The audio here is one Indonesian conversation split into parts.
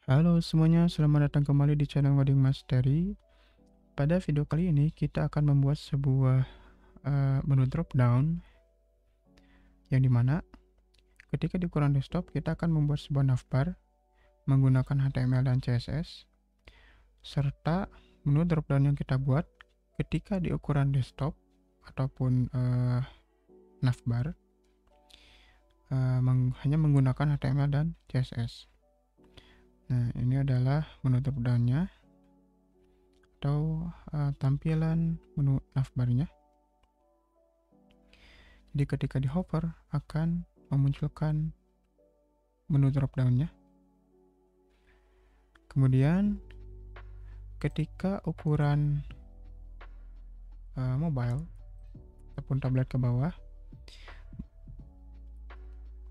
Halo semuanya, selamat datang kembali di channel Ngoding Mastery. Pada video kali ini kita akan membuat sebuah menu drop down yang dimana ketika di ukuran desktop kita akan membuat sebuah navbar menggunakan HTML dan CSS, serta menu drop down yang kita buat ketika di ukuran desktop ataupun navbar hanya menggunakan HTML dan CSS. Nah, ini adalah menu drop down-nya atau tampilan menu navbarnya. Jadi ketika di hover akan memunculkan menu drop down-nya. Kemudian ketika ukuran mobile ataupun tablet ke bawah,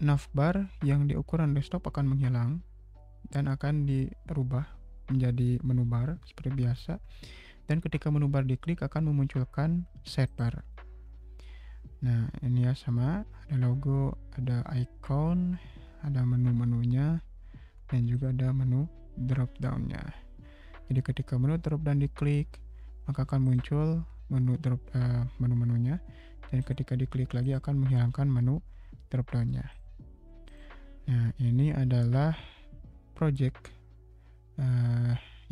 navbar yang di ukuran desktop akan menghilang dan akan dirubah menjadi menu bar seperti biasa. Dan ketika menu bar diklik akan memunculkan sidebar. Nah, ini ya sama, ada logo, ada icon, ada menu-menunya, dan juga ada menu drop down-nya. Jadi ketika menu drop down diklik, maka akan muncul menu-menunya, dan ketika diklik lagi akan menghilangkan menu drop down-nya. Nah, ini adalah project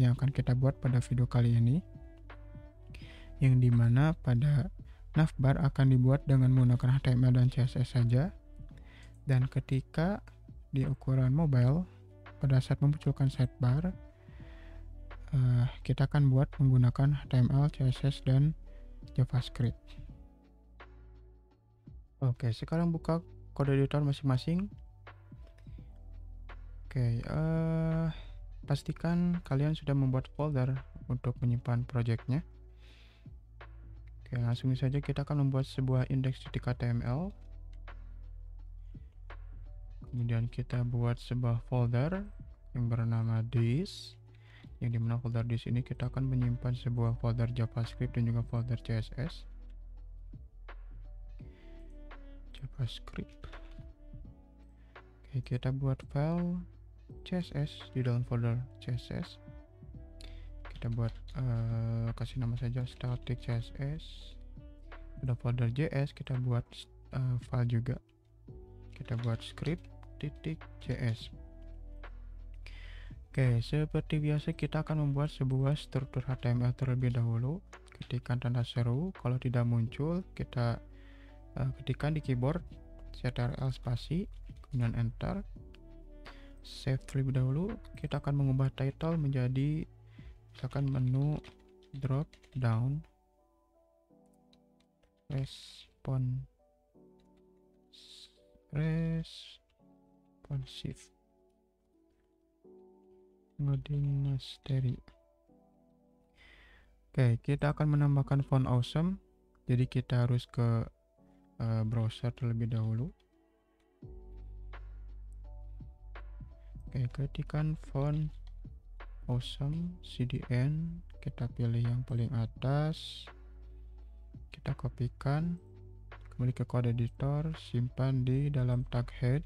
yang akan kita buat pada video kali ini, yang dimana pada navbar akan dibuat dengan menggunakan HTML dan CSS saja, dan ketika di ukuran mobile pada saat memunculkan sidebar kita akan buat menggunakan HTML, CSS, dan JavaScript. Oke, sekarang buka kode editor masing-masing. Oke, pastikan kalian sudah membuat folder untuk menyimpan projectnya. Oke, langsung saja kita akan membuat sebuah index.html. Kemudian kita buat sebuah folder yang bernama this, yang dimana folder this ini kita akan menyimpan sebuah folder JavaScript dan juga folder CSS. JavaScript. Oke, kita buat file CSS di dalam folder CSS. Kita buat kasih nama saja static CSS. Ada folder JS, kita buat file juga. Kita buat script.js. Oke, seperti biasa kita akan membuat sebuah struktur HTML terlebih dahulu. Ketikkan tanda seru, kalau tidak muncul kita ketikkan di keyboard ctrl spasi, kemudian enter. Save terlebih dahulu. Kita akan mengubah title menjadi misalkan menu drop down responsive Ngoding Mastery. Oke, kita akan menambahkan font awesome. Jadi kita harus ke browser terlebih dahulu. Oke, ketikkan font awesome CDN, kita pilih yang paling atas, kita kopikan, kembali ke kode editor, simpan di dalam tag head,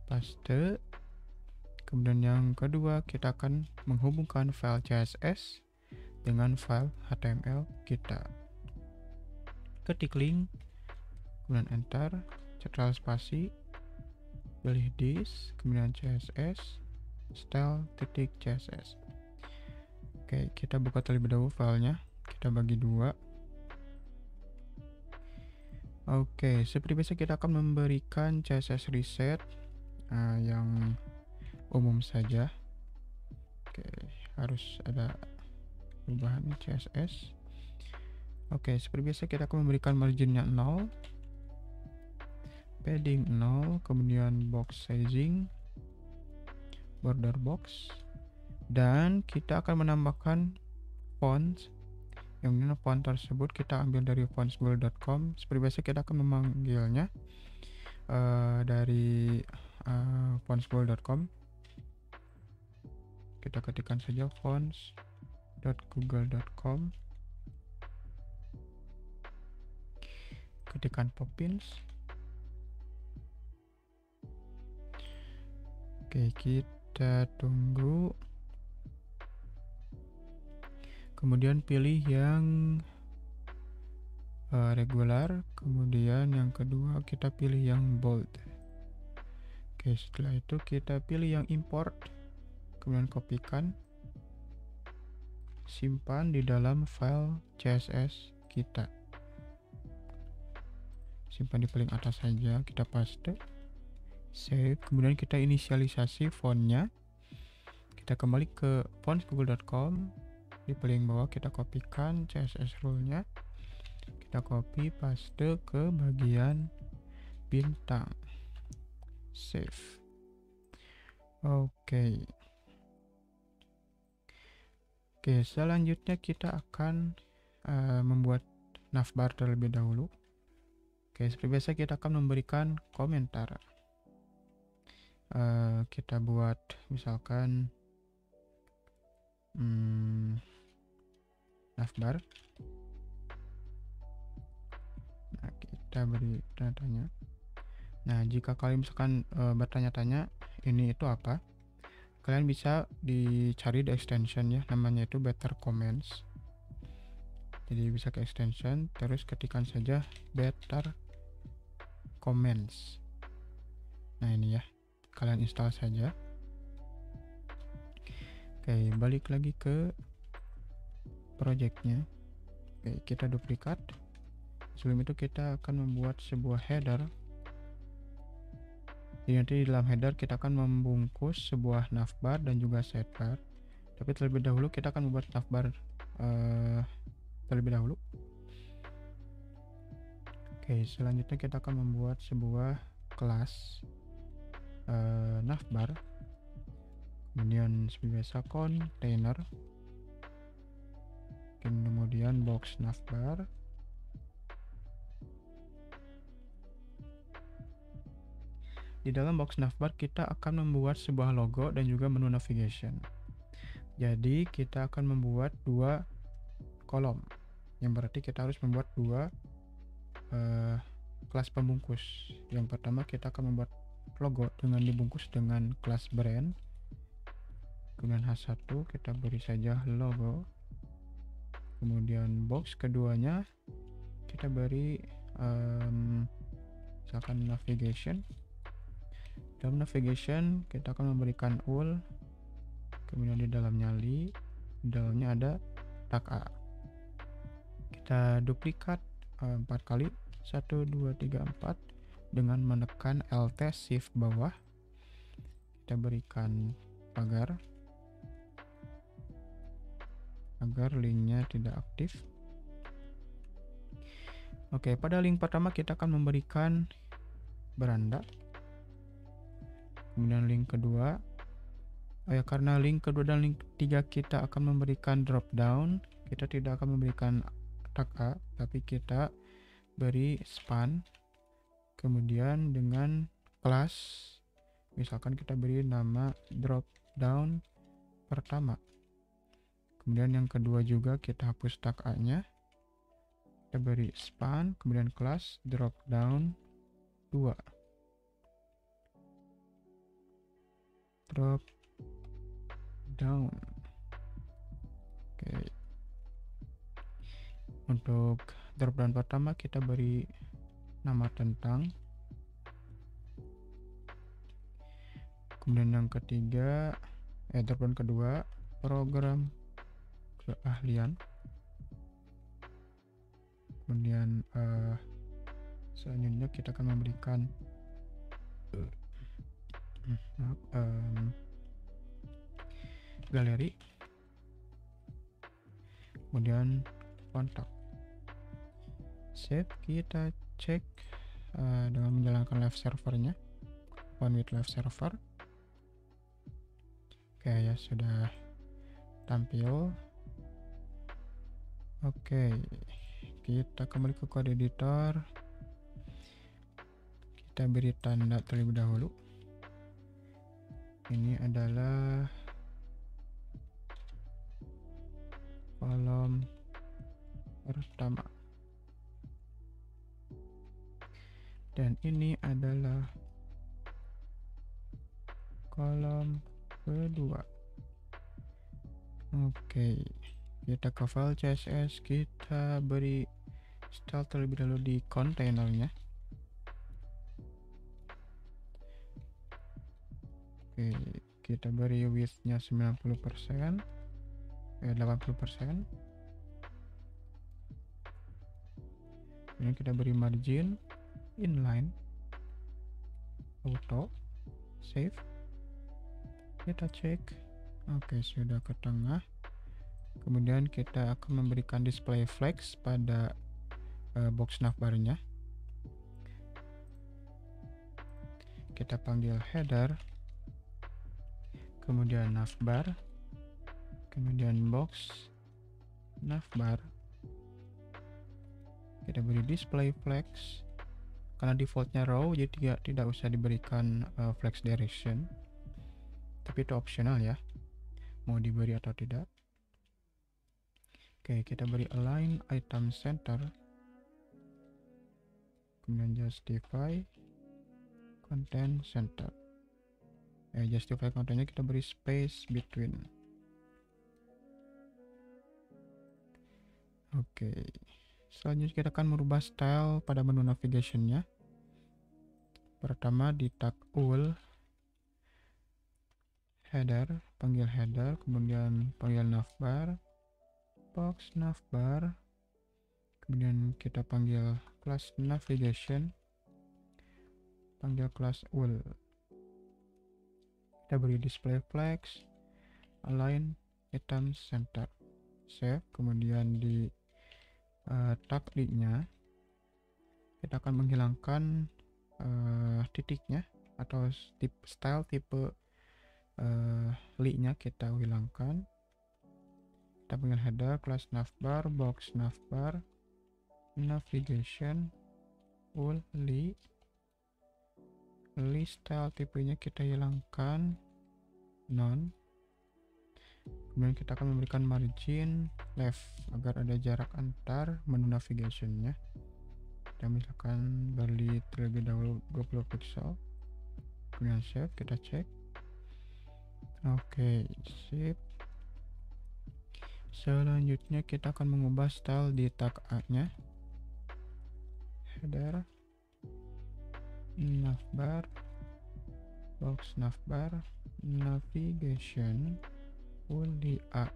paste. Kemudian yang kedua kita akan menghubungkan file CSS dengan file HTML kita. Ketik link, kemudian enter, ctrl spasi, pilih this, kemudian CSS, style.css. Oke, kita buka terlebih dahulu filenya, kita bagi dua. Oke, seperti biasa kita akan memberikan CSS reset yang umum saja. Oke, harus ada perubahan CSS. Oke, seperti biasa kita akan memberikan marginnya 0, padding 0, kemudian box sizing, border box, dan kita akan menambahkan font, yang mana font tersebut kita ambil dari fontsgoogle.com. Seperti biasa kita akan memanggilnya dari fontsgoogle.com. Kita ketikkan saja fonts.google.com, ketikkan Poppins. Oke, Kita tunggu. Kemudian pilih yang regular. Kemudian yang kedua kita pilih yang bold. Oke, setelah itu kita pilih yang import. Kemudian kopikan. Simpan di dalam file CSS kita. Simpan di paling atas saja, kita paste. Save, kemudian kita inisialisasi fontnya. Kita kembali ke fontsgoogle.com. Di paling bawah kita kopikan CSS rule-nya. Kita copy paste ke bagian bintang. Save. Oke. Oke, selanjutnya kita akan membuat navbar terlebih dahulu. Oke, seperti biasa kita akan memberikan komentar. Kita buat misalkan navbar. Nah, kita beri tanya-tanya. Nah, jika kalian misalkan bertanya-tanya ini itu apa, kalian bisa dicari di extension ya, namanya itu Better Comments. Jadi bisa ke extension, terus ketikkan saja Better Comments. Nah, ini ya, kalian install saja. Oke, balik lagi ke projectnya. Oke, kita duplikat. Sebelum itu kita akan membuat sebuah header. Jadi nanti di dalam header kita akan membungkus sebuah navbar dan juga sidebar. Tapi terlebih dahulu kita akan membuat navbar terlebih dahulu. Oke, selanjutnya kita akan membuat sebuah kelas navbar. Kemudian seperti biasa container. Kemudian box navbar. Di dalam box navbar kita akan membuat sebuah logo dan juga menu navigation. Jadi kita akan membuat dua kolom, yang berarti kita harus membuat dua kelas pembungkus. Yang pertama kita akan membuat logo dengan dibungkus dengan kelas brand. Kemudian H1 kita beri saja logo. Kemudian box keduanya kita beri misalkan navigation. Dalam navigation kita akan memberikan ul. Kemudian di dalamnya li, di dalamnya ada tag A. Kita duplikat 4 kali, 1, 2, 3, 4 dengan menekan Alt Shift bawah. Kita berikan pagar agar linknya tidak aktif. Oke, pada link pertama kita akan memberikan beranda. Kemudian link kedua, karena link kedua dan link ketiga kita akan memberikan drop down, kita tidak akan memberikan tag A, tapi kita beri span. Kemudian dengan kelas, misalkan kita beri nama drop down pertama. Kemudian yang kedua juga kita hapus tag A nya, kita beri span, kemudian kelas drop down 2. Drop down. Oke. Untuk drop down pertama kita beri nama tentang. Kemudian yang ketiga, drop down kedua, program keahlian. Kemudian selanjutnya kita akan memberikan galeri. Kemudian kontak. Save, kita cek dengan menjalankan live servernya, open with live server. Oke ya, sudah tampil. Oke, kita kembali ke code editor. Kita beri tanda terlebih dahulu. Ini adalah kolom pertama. Dan ini adalah kolom kedua. Oke, kita ke file CSS, kita beri style terlebih dahulu di kontainernya. Oke, kita beri width-nya 90%, 80%. Kemudian kita beri margin, inline, auto, save. Kita cek. Oke, sudah ke tengah. Kemudian kita akan memberikan display flex pada box navbar-nya. Kita panggil header, kemudian navbar, kemudian box navbar. Kita beri display flex. Karena defaultnya row, jadi tidak usah diberikan flex direction, tapi itu optional ya, mau diberi atau tidak. Oke, kita beri align item center, kemudian justify content center. Justify contentnya kita beri space between. Oke, selanjutnya kita akan merubah style pada menu navigation-nya. Pertama di tag ul, header, panggil header, kemudian panggil navbar, box navbar, kemudian kita panggil class navigation, panggil class ul. Kita beri display flex, align item center, save. Kemudian di tag D-nya kita akan menghilangkan titiknya atau style tipe li-nya kita hilangkan. Kita panggil header, class navbar, box navbar, navigation, ul, li style tipenya kita hilangkan, none. Kemudian kita akan memberikan margin left agar ada jarak antar menu navigationnya. Kita misalkan beri terlebih dahulu 20 pixel, kemudian save. Kita cek. Oke, sip. Selanjutnya kita akan mengubah style di tag A-nya. Header, navbar, box navbar, navigation, ul di A.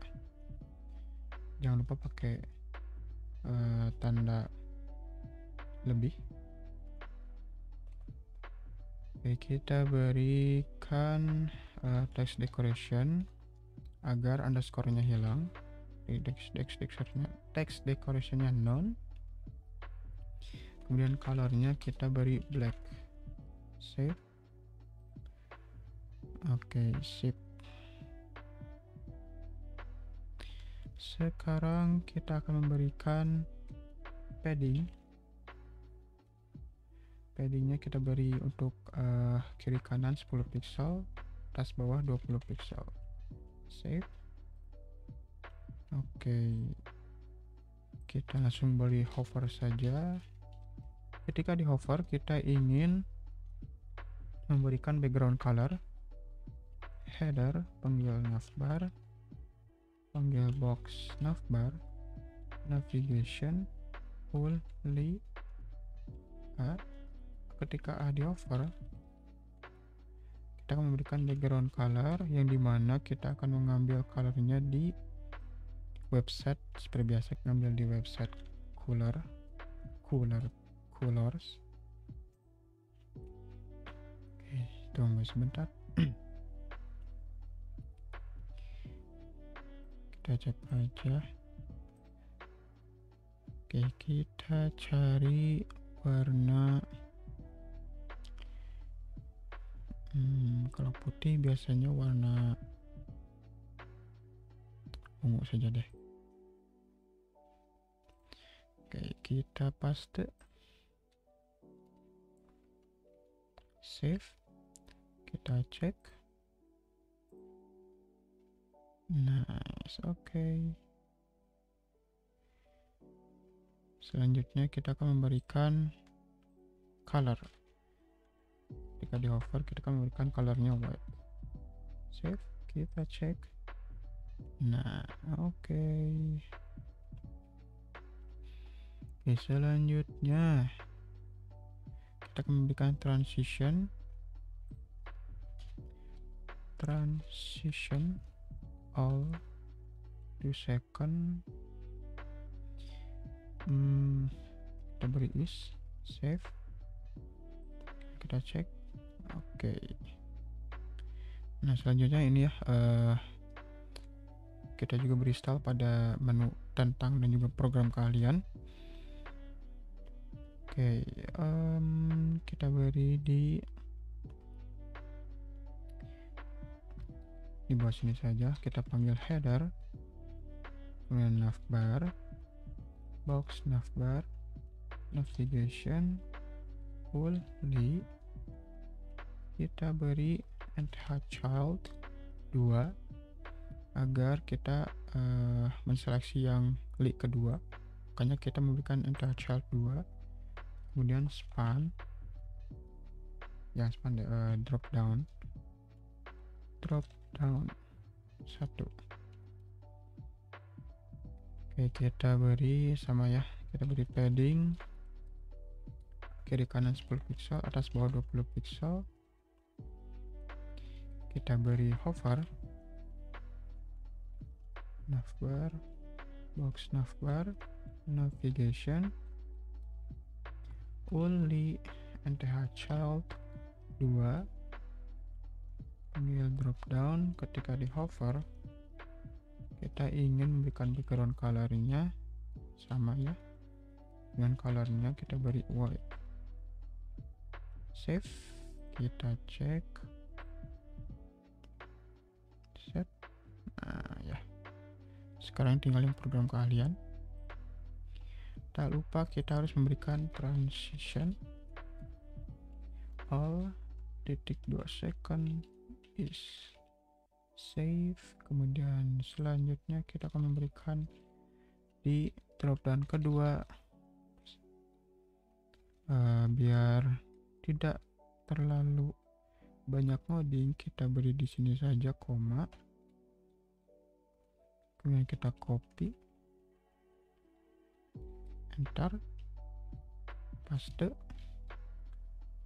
Jangan lupa pakai tanda lebih. Oke, kita berikan text decoration agar underscore-nya hilang. Text decoration-nya none. Kemudian color-nya kita beri black. Save. Oke, sip. Sekarang kita akan memberikan padding. Paddingnya kita beri untuk kiri kanan 10 pixel, atas bawah 20 pixel. Save. Oke, kita langsung beri hover saja. Ketika di hover kita ingin memberikan background color. Header, panggil navbar, panggil box navbar, navigation, ul, li, A. Ketika A di hover, kita akan memberikan background color yang dimana kita akan mengambil colornya di website seperti biasa, ngambil di website colors. Oke, tunggu sebentar. Kita cek aja. Oke, kita cari warna kalau putih biasanya warna ungu saja deh. Oke, kita paste, save, kita cek. Nice, oke. Selanjutnya kita akan memberikan color. Ketika di hover kita akan memberikan colornya white. Save, kita cek. Nah, oke. Oke, selanjutnya kita akan memberikan transition all 2 second. Kita beri is save, kita cek. Oke. Nah, selanjutnya ini ya, kita juga beri style pada menu tentang dan juga program kalian. Oke, kita beri di bawah sini saja. Kita panggil header, kemudian navbar, box navbar, navigation, only. Kita beri entire child 2 agar kita menseleksi yang li kedua. Makanya kita memberikan entire child 2. Kemudian span, yang span drop down 1. Oke, kita beri sama ya, kita beri padding kiri kanan 10 pixel, atas bawah 20 pixel. Kita beri hover, navbar, box navbar, navigation, only entire child 2, panggil drop down. Ketika di hover, kita ingin memberikan background colornya sama ya, dengan colornya kita beri white. Save, kita cek, set. Nah ya, sekarang tinggalin program kalian. Tak lupa kita harus memberikan transition all 2 second is save. Kemudian selanjutnya kita akan memberikan di drop down kedua, biar tidak terlalu banyak ngoding, kita beri di sini saja koma. Kemudian kita copy, enter, paste,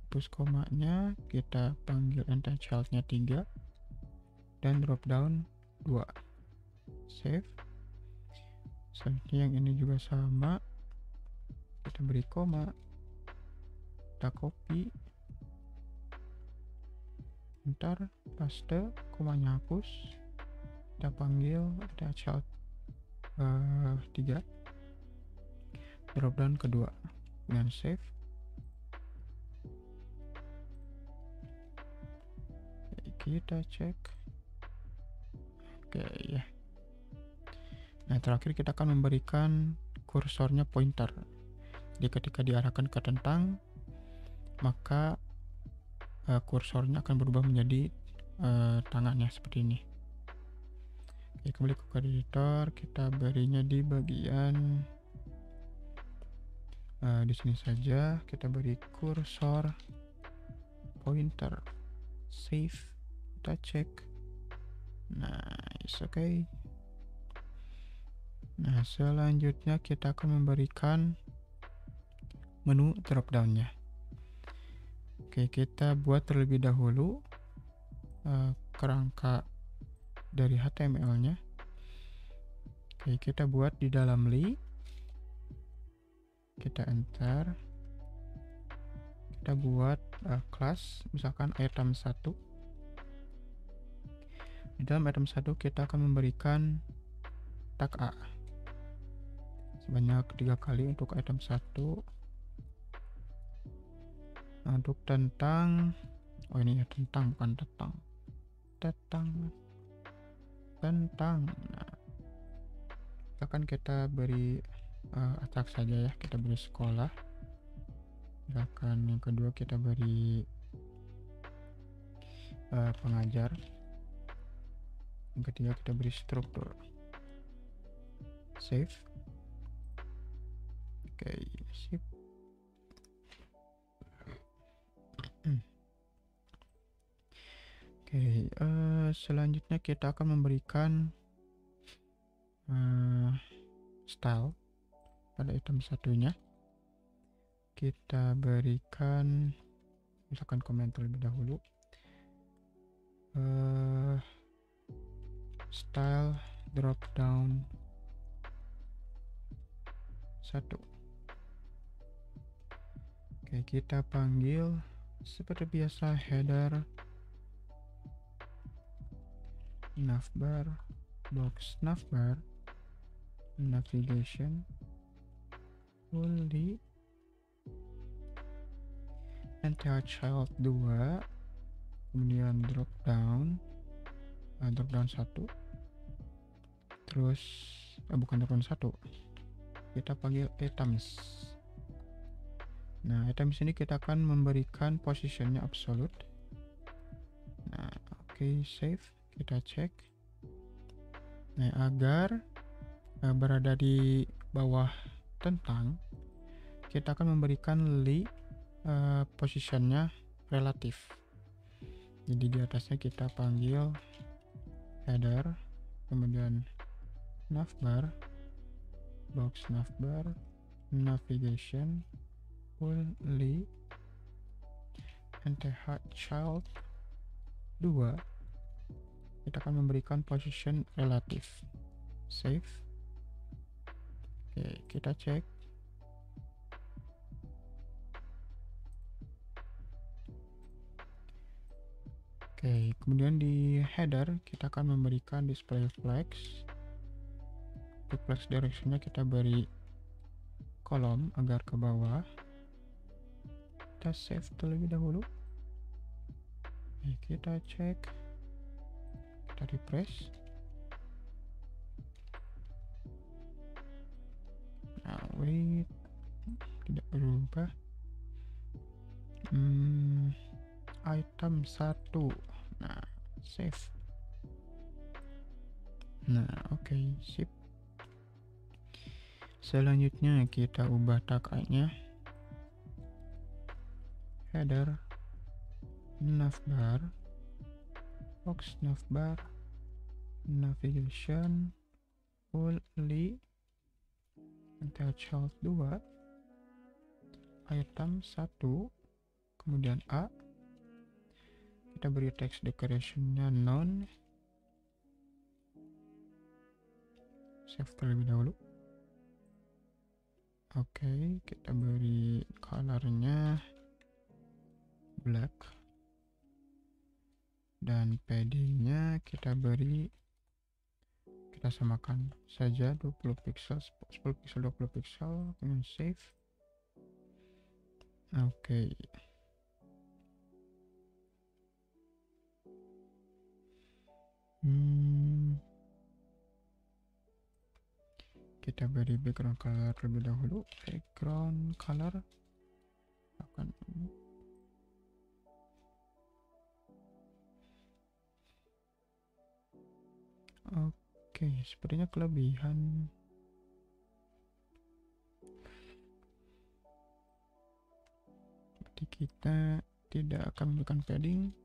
hapus komanya, kita panggil entire childnya 3 dan drop down 2, save. Selanjutnya yang ini juga sama, kita beri koma, kita copy, enter, paste, komanya hapus, kita panggil entire child 3, drop down kedua, dan save. Kita cek. Oke ya. Nah, terakhir kita akan memberikan kursornya pointer. Jadi ketika diarahkan ke tentang, maka kursornya akan berubah menjadi tangannya seperti ini. Oke, kembali ke code editor, kita berinya di bagian di sini saja. Kita beri kursor pointer, save, kita cek. Nice, oke. Nah, selanjutnya kita akan memberikan menu drop down-nya. Oke, kita buat terlebih dahulu kerangka dari HTML-nya. Oke, kita buat di dalam li. Kita enter. Kita buat kelas, misalkan item 1. Di dalam item 1 kita akan memberikan tag A sebanyak 3 kali untuk item 1. Nah, untuk tentang, oh ini ya tentang, bukan tetang. Tentang. Nah, akan kita beri atak saja ya, kita beri sekolah. Misalkan yang kedua kita beri pengajar. Yang ketiga kita beri struktur. Save. Oke, sip. Oke, selanjutnya kita akan memberikan style pada item satunya. Kita berikan misalkan komen terlebih dahulu. Style drop down 1. Oke, kita panggil seperti biasa header, navbar, box navbar, navigation, fully, child 2, kemudian drop down 1, terus bukan drop down 1, kita panggil items. Nah, items ini kita akan memberikan positionnya absolute. Nah, oke, save, kita cek. Nah, agar berada di bawah tentang, kita akan memberikan positionnya relatif. Jadi di atasnya kita panggil header, kemudian navbar, box navbar, navigation, fully, child 2, kita akan memberikan position relatif. Save. Oke, kita cek. Oke, kemudian di header kita akan memberikan display flags. Untuk flags directionnya kita beri kolom agar ke bawah. Kita save terlebih dahulu. Oke, kita cek, kita refresh. Nah, wait, tidak berubah. Item 1. Nah, save. Nah, oke, sip. Selanjutnya kita ubah tag-nya. Header, navbar, box navbar, navigation, fully, child 2, item 1, kemudian A. Kita beri text decorationnya none. Save terlebih dahulu. Oke, kita beri colornya black, dan paddingnya kita samakan saja 20 pixel, 10 pixel, 20 pixel, kemudian save. Oke. Kita beri background color terlebih dahulu. Background color akan ini. Oke, sepertinya kelebihan. Berarti kita tidak akan memberikan padding,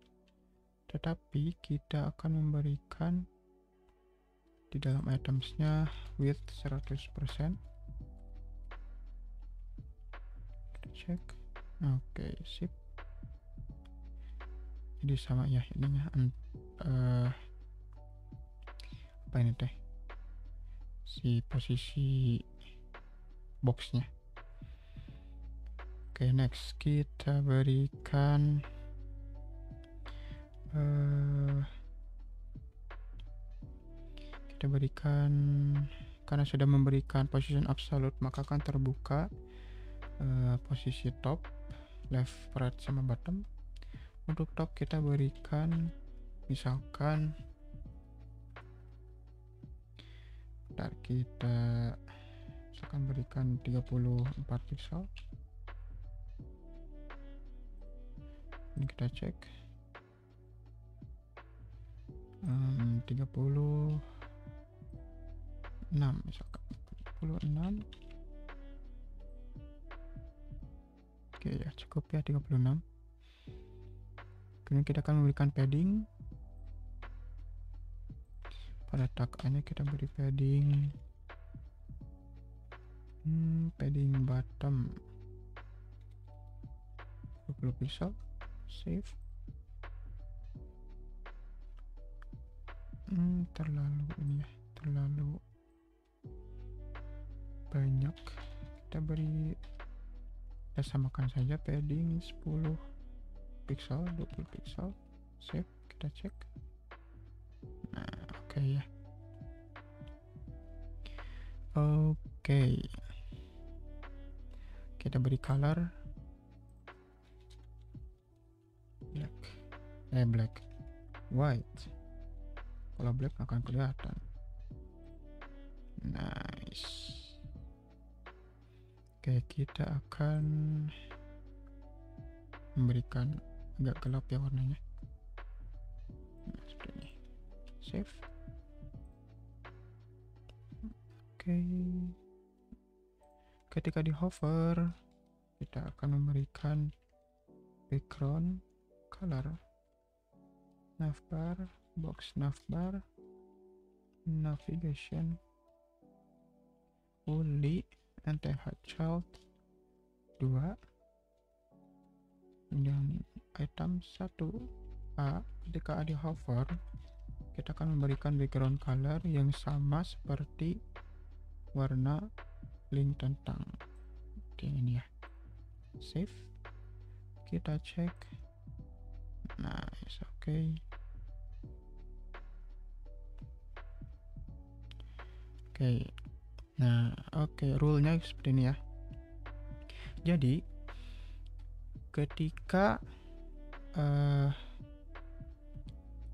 tetapi kita akan memberikan di dalam itemsnya width 100%. Kita cek. Oke, sip. Jadi sama ya ininya. Apa ini teh? Si posisi boxnya. Oke, next kita berikan karena sudah memberikan position absolute, maka akan terbuka posisi top, left, right, sama bottom. Untuk top kita berikan misalkan kita misalkan berikan 34 pixel. Ini kita cek 36 misalkan 36. Oke ya, cukup ya 36. Kemudian kita akan memberikan padding Pada tag A nya kita beri padding padding bottom 20 pixel. Save. Terlalu ini ya, terlalu banyak. Kita beri, kita samakan saja padding 10 pixel, 20 pixel. Save, kita cek. Nah, oke ya. Oke. Kita beri color black, white. Kalau black akan kelihatan. Nice. Oke, kita akan memberikan agak gelap ya warnanya. Nah, seperti ini. Save. Oke. Ketika di hover, kita akan memberikan background color, navbar, box navbar, navigation, only, nth child 2, kemudian item 1A. Ketika di hover, kita akan memberikan background color yang sama seperti warna link tentang ini ya. Save, kita cek. Nice, oke. Nah, rule-nya seperti ini ya. Jadi ketika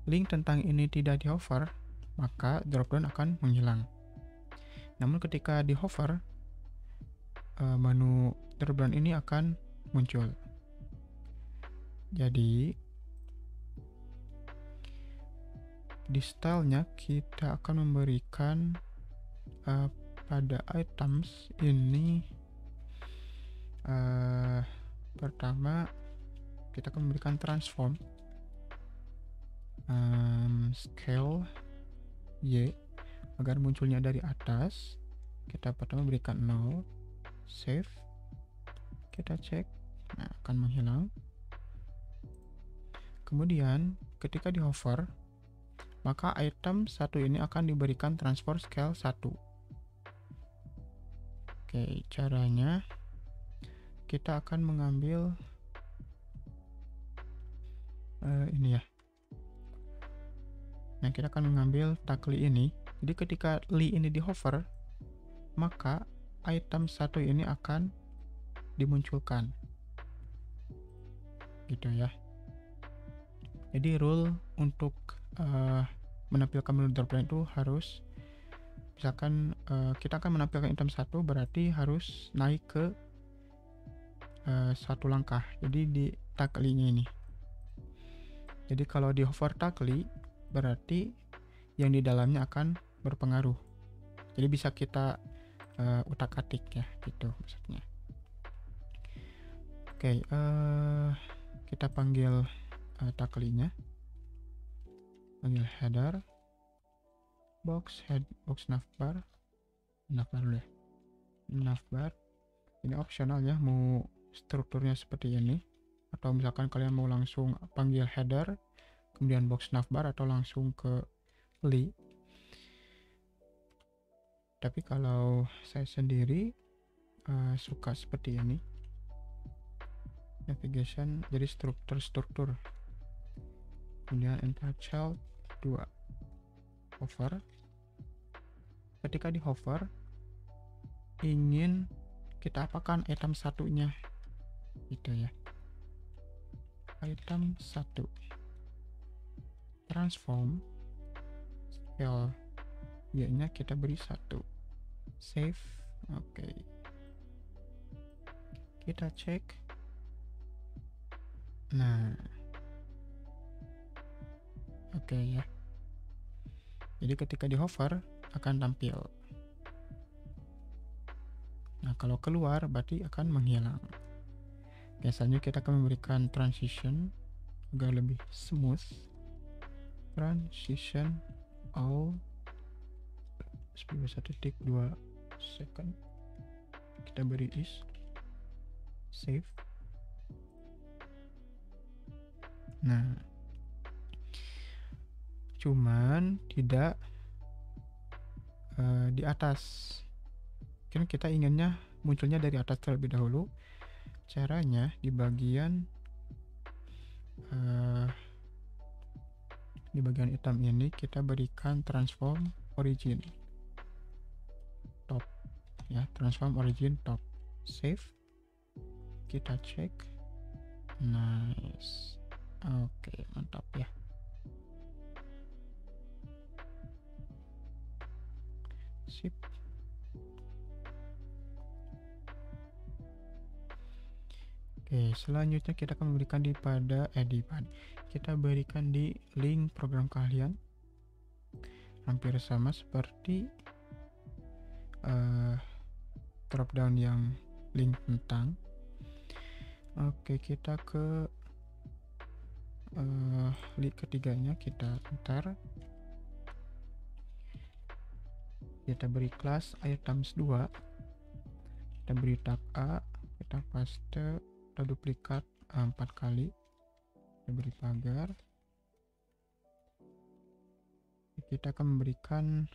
link tentang ini tidak di hover, maka dropdown akan menghilang. Namun ketika di hover, menu dropdown ini akan muncul. Jadi di stylenya kita akan memberikan pada items ini pertama kita akan memberikan transform scale Y agar munculnya dari atas. Kita pertama berikan 0. Save, kita cek. Nah, akan menghilang. Kemudian ketika di hover, maka item 1 ini akan diberikan transform scale 1. Oke, caranya kita akan mengambil ini ya. Nah, kita akan mengambil tag li ini. Jadi ketika li ini di hover, maka item 1 ini akan dimunculkan. Gitu ya. Jadi rule untuk menampilkan menu dropdown itu harus, misalkan kita akan menampilkan item 1, berarti harus naik ke satu langkah. Jadi di tag li-nya ini. Jadi kalau di hover tag li, berarti yang di dalamnya akan berpengaruh. Jadi bisa kita utak-atik ya, gitu maksudnya. Oke, kita panggil tag li-nya. Panggil header, box navbar dulu ya. Navbar ini opsional ya, mau strukturnya seperti ini, atau misalkan kalian mau langsung panggil header kemudian box navbar, atau langsung ke li. Tapi kalau saya sendiri suka seperti ini, navigation jadi struktur, kemudian enter child 2, hover. Ketika di hover, ingin kita apakan item satunya, gitu ya. Item 1 transform scale Y-nya kita beri 1. Save. Oke. Kita cek. Nah, oke ya. Jadi ketika di hover akan tampil. Nah, kalau keluar berarti akan menghilang. Biasanya kita akan memberikan transition agar lebih smooth. Transition all speed 1.2 second. Kita beri is save. Nah, cuman tidak di atas. Kan kita inginnya munculnya dari atas terlebih dahulu. Caranya di bagian hitam ini kita berikan transform origin top, ya, transform origin top. Save. Kita cek. Nice. Oke, mantap ya. Sip. Oke, selanjutnya kita akan memberikan kita berikan di link program keahlian. Hampir sama seperti drop down yang link tentang. Oke, kita ke link ketiganya, kita enter. Kita beri kelas items 2. Kita beri tag A, kita paste, kita duplikat 4 kali. Kita beri pagar. Kita akan memberikan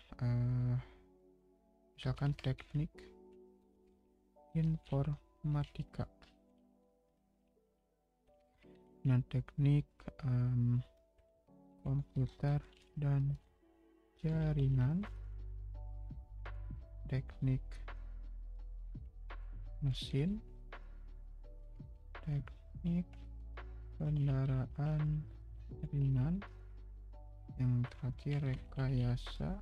misalkan teknik informatika dan teknik komputer dan jaringan, teknik mesin, teknik kendaraan ringan, yang terakhir rekayasa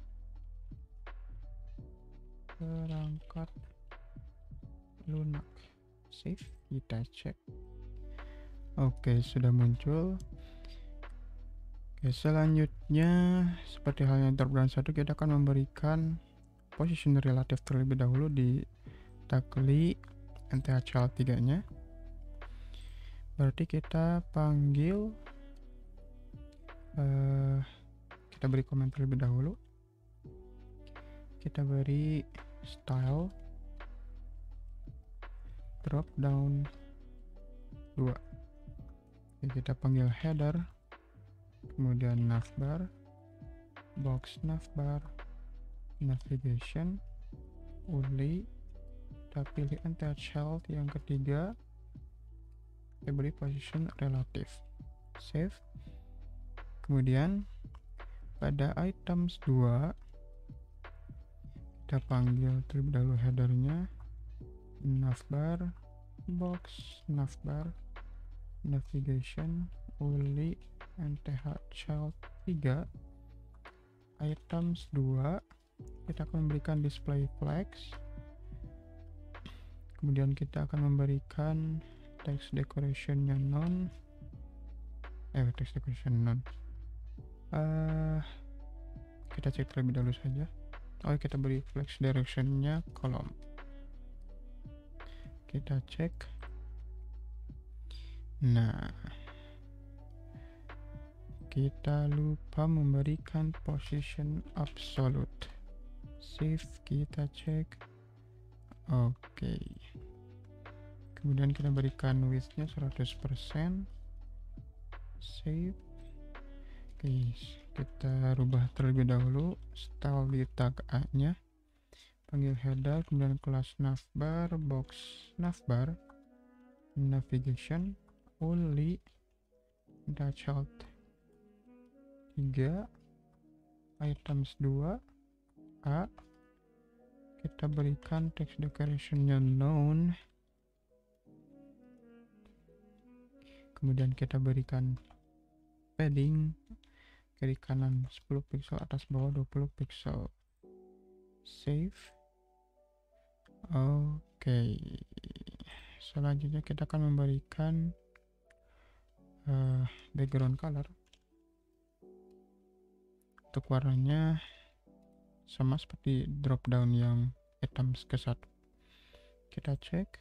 perangkat lunak. Save. Kita cek. Oke, sudah muncul. Oke, selanjutnya seperti halnya drop down 1, kita akan memberikan position relatif terlebih dahulu di takli NTHL 3 nya. Berarti kita panggil kita beri komen terlebih dahulu. Kita beri style drop down 2. Kita panggil header, kemudian navbar, box navbar, navigation, URLI. Kita pilih NTHL yang ketiga, kita beri position relatif. Save. Kemudian pada items 2 kita panggil terlebih dahulu headernya, navbar, box navbar, navigation, URLI, NTHL 3. Items 2 kita akan memberikan display flags, kemudian kita akan memberikan text decorationnya none, text decoration none. Kita cek terlebih dahulu saja. Kita beri flex directionnya kolom. Kita cek. Nah, kita lupa memberikan position absolute. Save. Kita cek. Oke. Kemudian kita berikan width-nya 100%. Save. Oke, kita rubah terlebih dahulu style di tag A nya, panggil header, kemudian kelas navbar, box navbar, navigation, URLI, child 3, items 2 A. Kita berikan text decorationnya known, kemudian kita berikan padding kiri kanan 10 pixel, atas bawah 20 pixel. Save. Oke. Selanjutnya kita akan memberikan background color. Untuk warnanya sama seperti drop down yang items ke-1. Kita cek.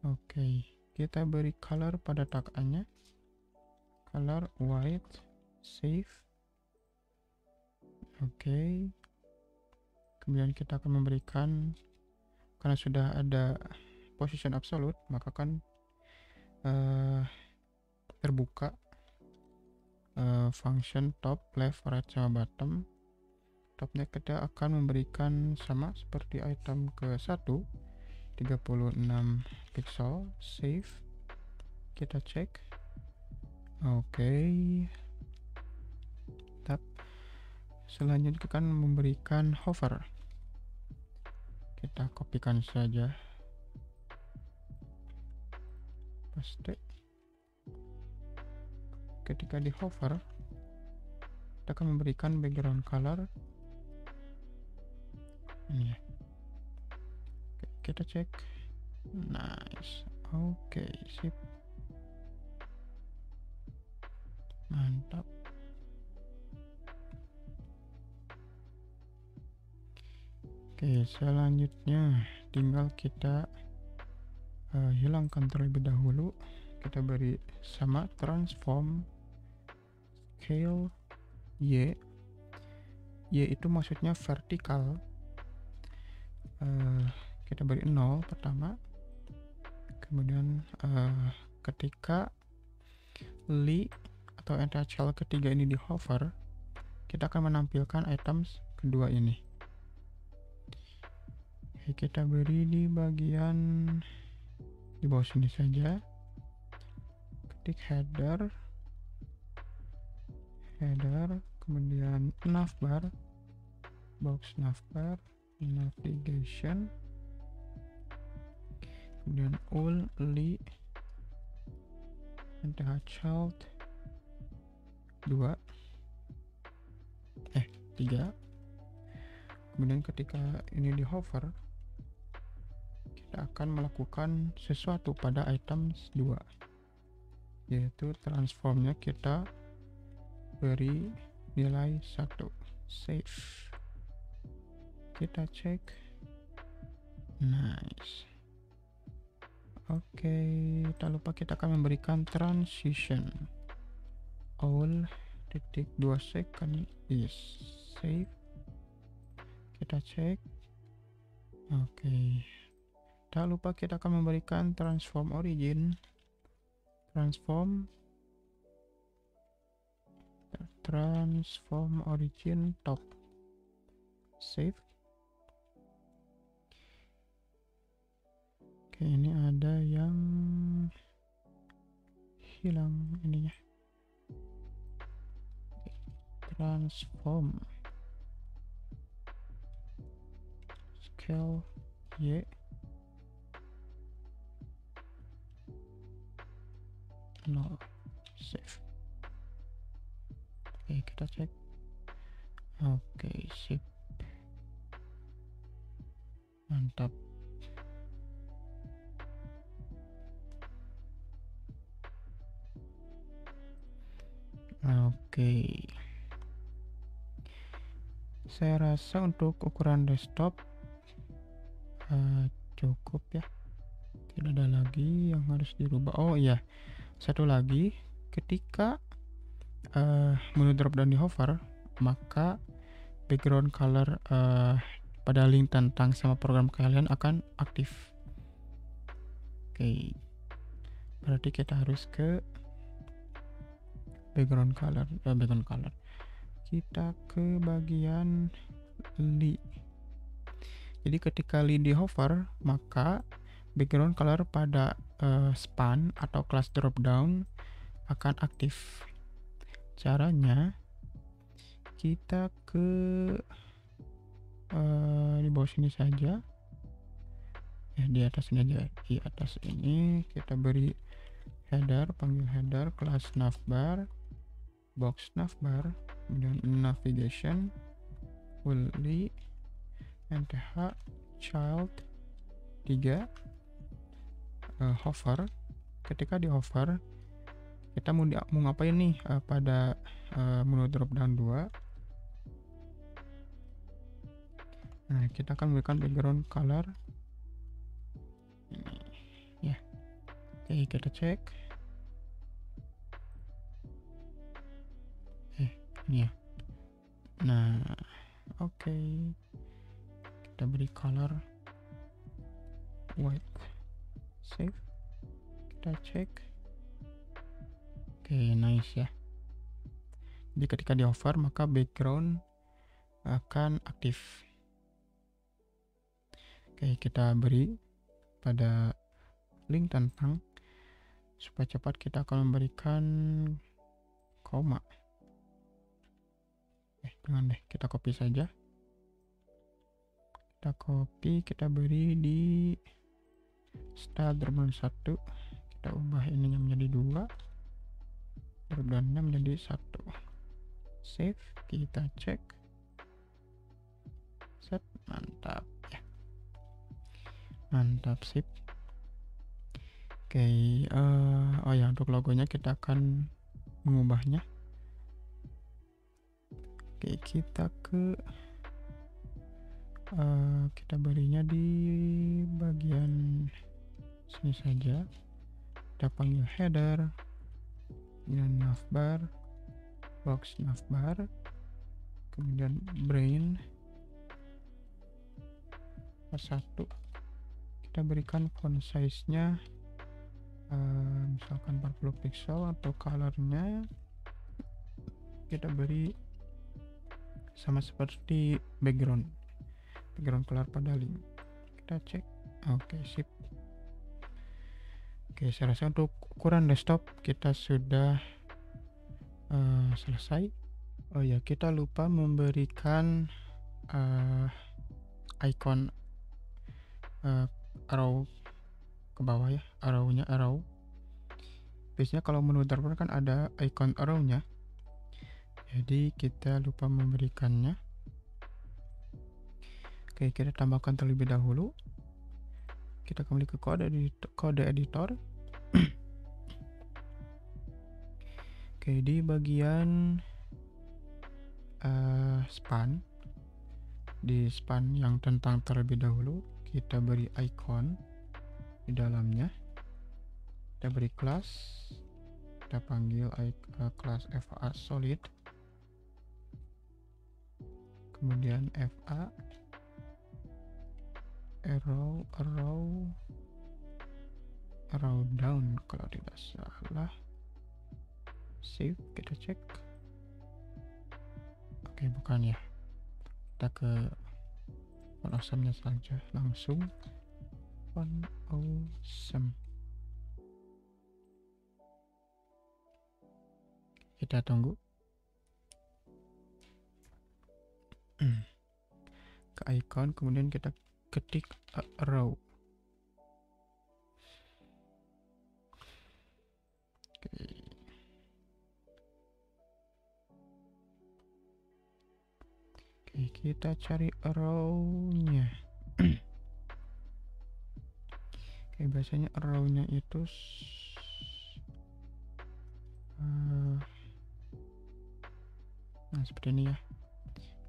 Oke, kita beri color pada tag A nya, color white. Save. Oke. Kemudian kita akan memberikan, karena sudah ada position absolute, maka kan terbuka function top, left, right, sama bottom. Topnya kita akan memberikan sama seperti item ke 1, 36 pixel, save. Kita cek. Oke. Tap. Selanjutnya kita akan memberikan hover. Kita kopikan saja. Paste. Ketika di hover, kita akan memberikan background color. Ini ya. Oke, kita cek. Nice. Oke, sip. Mantap. Oke, selanjutnya tinggal kita hilangkan terlebih dahulu. Kita beri sama transform scale Y. Y itu maksudnya vertikal. Kita beri 0 pertama. Kemudian ketika li atau NTHL ketiga ini di hover, kita akan menampilkan items kedua ini. Oke, kita beri di bagian di bawah sini saja. Ketik header, kemudian navbar, box navbar, navigation, kemudian ul, li, NTHL 2, 3. Kemudian ketika ini di hover, kita akan melakukan sesuatu pada items 2, yaitu transformnya kita beri nilai 1. Save. Kita cek. Nice. Oke, tak lupa kita akan memberikan transition. All titik 2 second is save. Kita cek. Oke. Tak lupa kita akan memberikan transform origin. Transform origin top. Save. Oke, ini ada yang hilang ininya. Transform scale Y. No. Save. Oke, kita cek. Oke, sip. Mantap. Oke. Saya rasa untuk ukuran desktop cukup ya. Tidak ada lagi yang harus dirubah. Oh iya, satu lagi, ketika menu drop down di hover, maka background color pada link tentang sama program kalian akan aktif. Oke, berarti kita harus ke background color. Kita ke bagian li. Jadi ketika li di hover, maka background color pada span atau class drop down akan aktif. Caranya kita ke di bawah sini saja. Di atas ini aja. Di atas ini kita beri header, panggil header kelas navbar, box navbar, kemudian navigation, li, nth child 3, hover. Ketika di hover, kita mau ngapain nih pada menu drop down 2. Nah, kita akan memberikan background color ini ya. Oke, kita cek. Ini ya. Nah, oke. kita beri color white, save, kita cek. Oke, nice ya. Jadi ketika di hover maka background akan aktif. Oke, kita beri pada link tentang supaya cepat kita akan memberikan koma. Jangan deh, kita copy saja. Kita copy, kita beri di style dropdown 1. Kita ubah ininya menjadi 2, dropdownnya menjadi 1. Save, kita cek. Set, mantap ya. Mantap, sip. Oke, oh ya, untuk logonya kita akan mengubahnya. Oke, kita ke kita berinya di bagian sini saja. Kita panggil header, kemudian navbar, box navbar, kemudian brain satu. Kita berikan font size nya misalkan 40 pixel, atau colornya kita beri sama seperti background color pada link. Kita cek. Oke, sip. Oke, saya rasa untuk ukuran desktop kita sudah selesai. Oh ya, kita lupa memberikan icon arrow ke bawah ya, arrow. Biasanya kalau menu dropdown kan ada icon arrow-nya. Jadi kita lupa memberikannya. Oke, kita tambahkan terlebih dahulu. Kita kembali ke kode editor. Oke, di bagian span, di span yang tentang terlebih dahulu, kita beri icon di dalamnya. Kita beri class, kita panggil class FA solid, kemudian FA arrow down kalau tidak salah. Save, kita cek. Oke, bukan ya, kita ke font awesome-nya saja langsung. Font awesome, kita tunggu. Ke icon, kemudian kita ketik arrow. Oke, kita cari arrow-nya. Oke, biasanya arrow-nya itu nah seperti ini ya.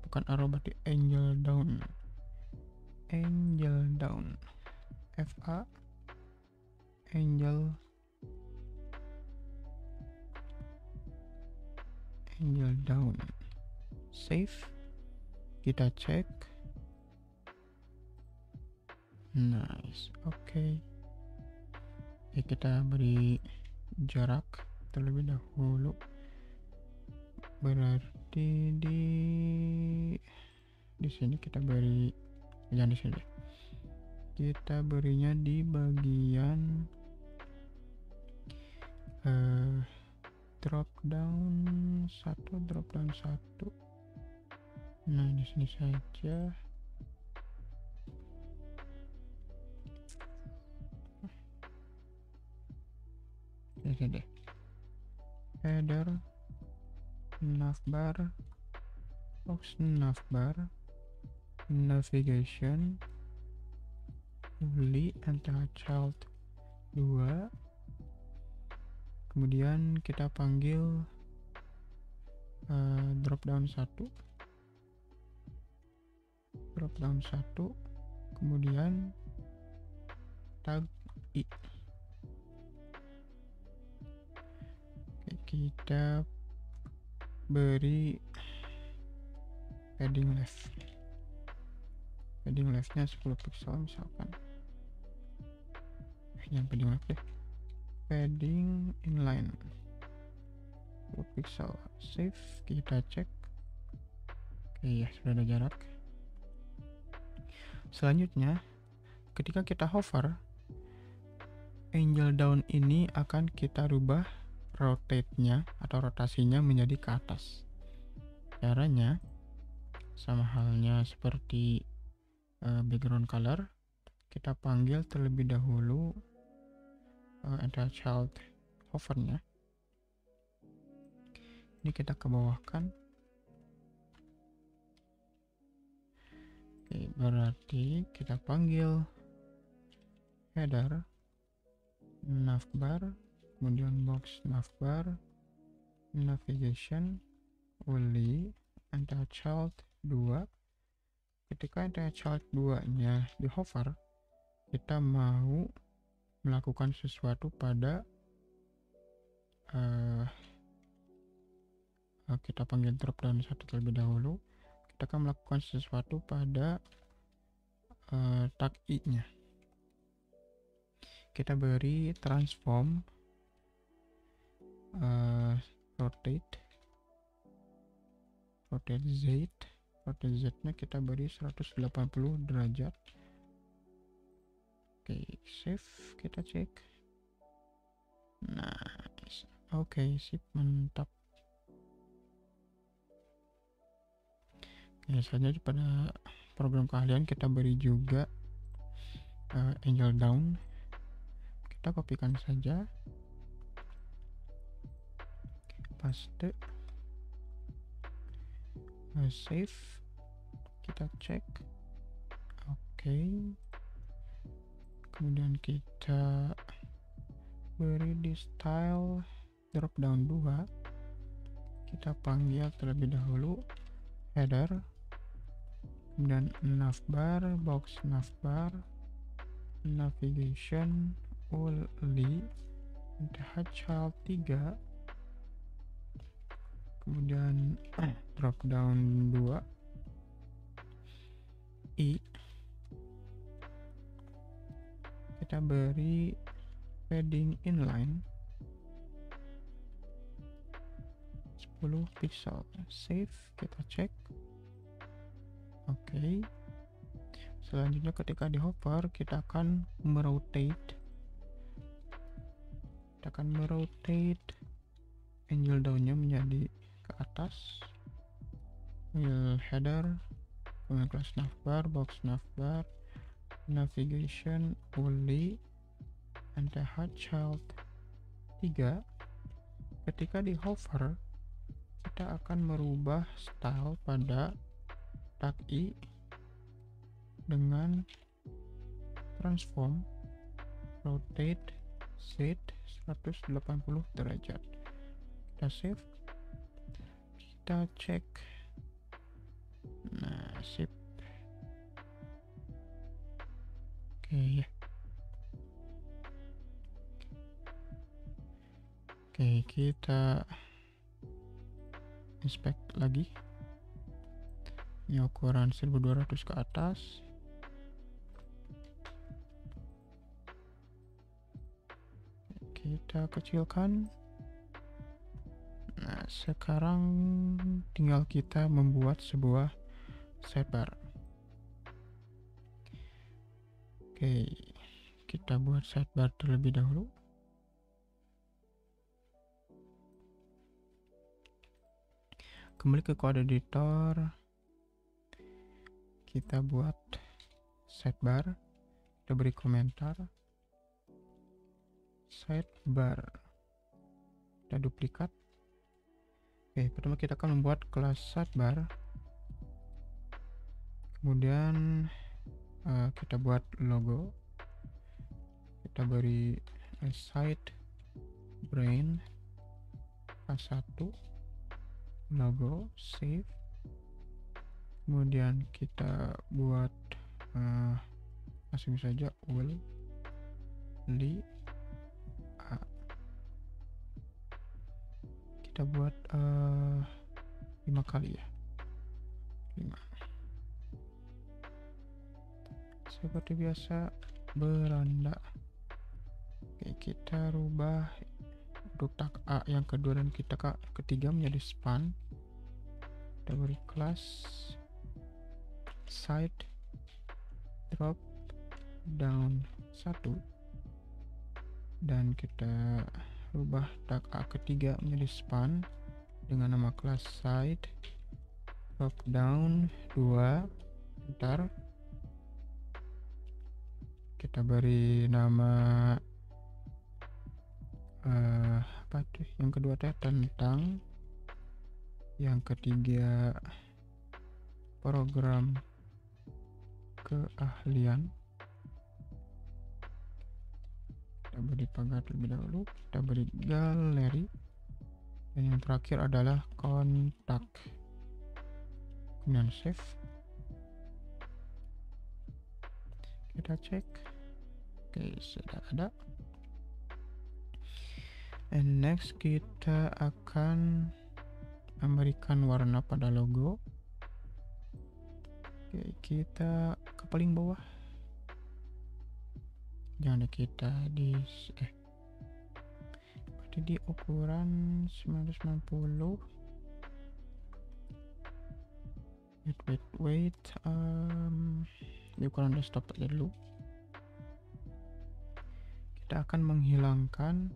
Bukan arrow, berarti angel down. FA angel down. Save, kita cek. Nice. Oke. Ya, kita beri jarak terlebih dahulu. Berarti di sini kita beri, jangan di sini. Kita berinya di bagian drop down 1. Nah, di sini saja. Ini deh. Header, navbar, box navbar, navigation, Uli child 2. Kemudian kita panggil dropdown 1, kemudian tag I. Oke, kita beri padding left. padding leftnya 10 pixel misalkan. Jangan padding left deh, padding inline 10 pixel. Save, kita cek. Oke ya, sudah ada jarak. Selanjutnya ketika kita hover, angel down ini akan kita rubah rotate-nya atau rotasinya menjadi ke atas. Caranya sama halnya seperti background color, kita panggil terlebih dahulu entire child hovernya. Ini kita ke bawahkan. Oke, berarti kita panggil header navbar, kemudian box navbar, navigation only entire child 2. Ketika entire child 2 nya di hover, kita mau melakukan sesuatu pada kita panggil drop down satu terlebih dahulu. Kita akan melakukan sesuatu pada tag i nya. Kita beri transform rotate z. Rotate z nya kita beri 180 derajat. Oke, save, kita cek. Nice. Oke, sip, mantap. Oke, selanjutnya pada program keahlian kita beri juga angel down. Kita kopikan saja, paste, save, kita cek. Oke, kemudian kita beri di style drop down 2. Kita panggil terlebih dahulu header, kemudian navbar, box navbar, navigation only entire child 3, kemudian drop down 2 i. Kita beri padding inline 10 pixel. Save, kita cek. Oke. Selanjutnya ketika di hover, kita akan merotate. Kita akan merotate angel down-nya menjadi ke atas. Header, kemudian class navbar, box navbar, navigation only entire child 3. Ketika di hover, kita akan merubah style pada tag i dengan transform rotate z 180 derajat. Kita save, kita cek. Nah, sip. Oke ya. Oke, kita inspect lagi. Ini ukuran 1200 ke atas. Kita kecilkan. Nah, sekarang tinggal kita membuat sebuah sidebar. Oke, kita buat sidebar terlebih dahulu. Kembali ke code editor, kita buat sidebar, kita beri komentar sidebar, kita duplikat. Oke, pertama kita akan membuat kelas sidebar, kemudian kita buat logo, kita beri side brain K1 logo, save, kemudian kita buat asing saja ul li a. Kita buat 5 kali ya, 5. seperti biasa beranda. Oke, kita rubah untuk tag A yang kedua dan kita ketiga menjadi span. Kita beri kelas side drop down 1 dan kita rubah tag A ketiga menjadi span dengan nama kelas side drop down 2. Ntar kita beri nama apa tuh, yang kedua teh tentang, yang ketiga program keahlian. Kita beri pagar terlebih dahulu, kita beri galeri, dan yang terakhir adalah kontak. Kemudian save, kita cek. Oke, sudah ada. And next kita akan memberikan warna pada logo. Oke, kita ke paling bawah, jangan kita berarti di ukuran 990. Wait, di ukuran desktop aja dulu. Kita akan menghilangkan,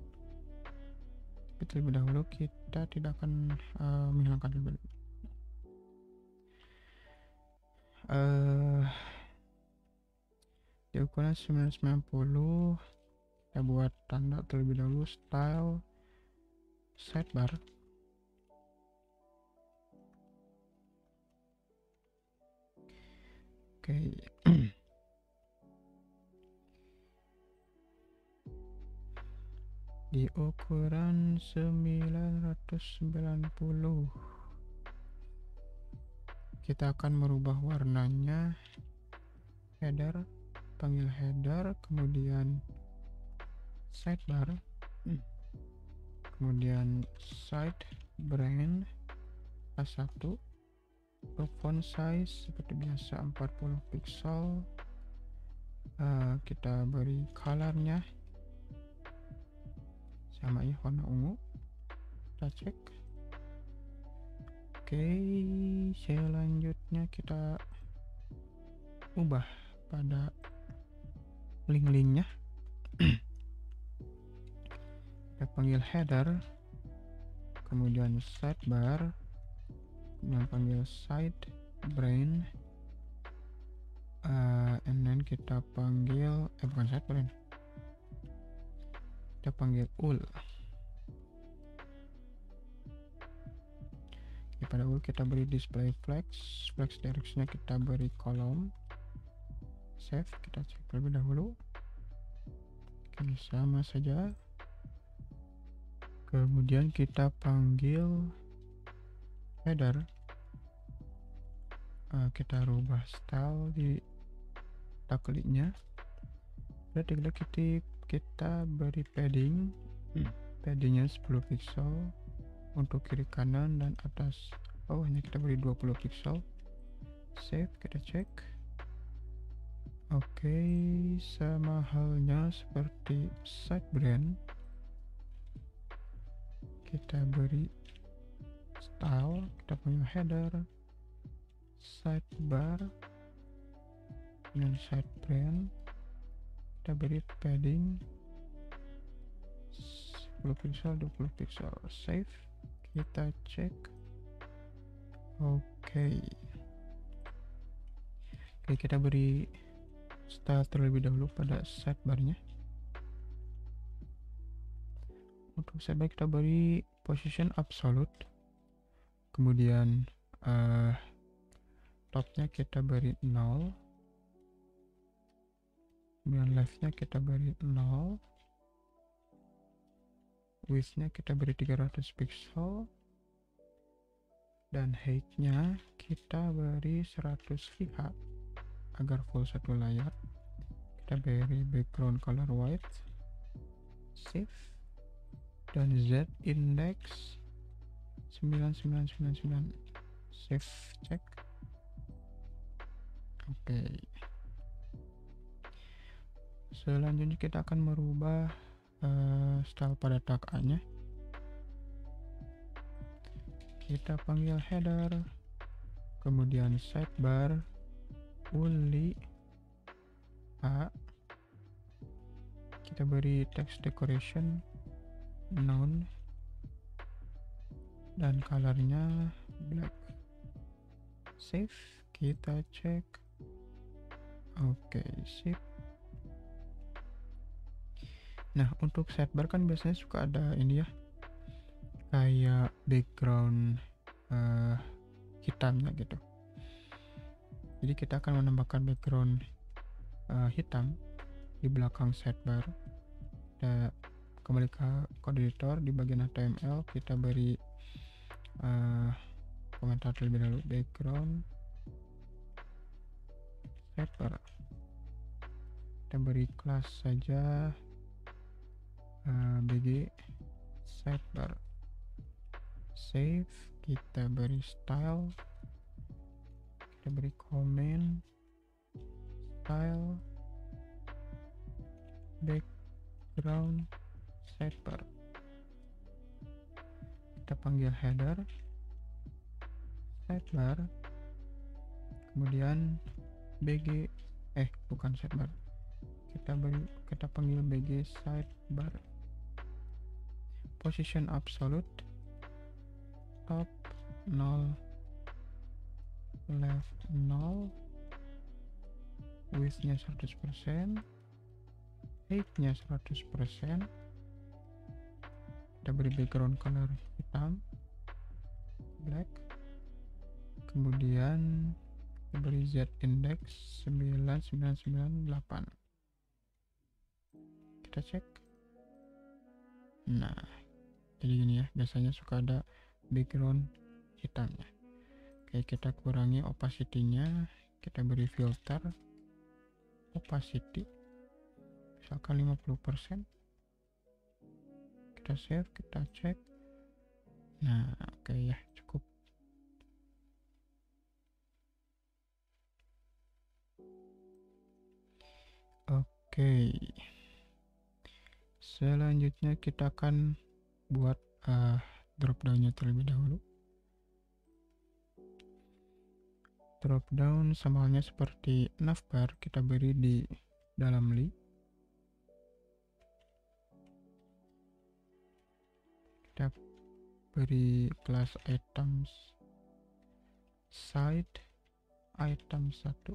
tapi terlebih dahulu kita tidak akan menghilangkan terlebih dahulu. Di ukuran 990 kita buat tanda terlebih dahulu, style sidebar. Oke. Di ukuran 990 kita akan merubah warnanya. Header, panggil header, kemudian sidebar, kemudian side brand A1, font size seperti biasa 40 pixel. Kita beri colornya sama ya, warna ungu. Kita cek. Oke, selanjutnya kita ubah pada link-linknya. Kita panggil header, kemudian sidebar, kemudian panggil side brand, and then kita panggil bukan side brand, kita panggil ul. Pada ul kita beri display flex direction-nya kita beri kolom. Save, kita cek terlebih dahulu. Oke, sama saja. Kemudian kita panggil header, kita rubah style di takliknya. Pada titik kita beri padding, paddingnya 10 pixel untuk kiri kanan dan atas bawahnya kita beri 20 pixel. Save, kita cek. Oke, sama halnya seperti side brand, kita beri style, kita punya header, sidebar, dan side brand, kita beri padding 10 pixel, 20 pixel. Save, kita cek. Oke, kita beri style terlebih dahulu pada sidebarnya. Untuk sidebar kita beri position absolute, kemudian topnya kita beri 0, kemudian leftnya kita beri 0, widthnya kita beri 300 pixel, dan height-nya kita beri 100 ph agar full satu layar. Kita beri background color white. Save, dan Z index 9999. Save, cek. Oke. Selanjutnya kita akan merubah style pada tag A nya. Kita panggil header, kemudian sidebar uli A, kita beri text decoration none dan colornya black. Save, kita cek. Oke, sip. Nah, untuk sidebar kan biasanya suka ada ini ya, kayak background hitamnya gitu. Jadi kita akan menambahkan background hitam di belakang sidebar. Kita kembali ke code editor, di bagian HTML kita beri komentar terlebih dahulu, background sidebar. Kita beri kelas saja bg sidebar. Save, kita beri style, kita beri comment style background sidebar. Kita panggil header sidebar, kemudian bg bukan sidebar, kita panggil bg sidebar. Position absolute, top 0, left 0, width-nya 100%, height-nya 100%. Kita beri background color hitam, black, kemudian kita beri z index 9998. Kita cek. Nah, jadi gini ya, biasanya suka ada background hitamnya. Oke, kita kurangi opacity-nya, kita beri filter opacity misalkan 50%. Kita save, kita cek. Nah, oke ya, cukup. Oke, selanjutnya kita akan buat drop down-nya terlebih dahulu. Drop down sama halnya seperti navbar, kita beri di dalam li. Kita beri kelas items side item 1.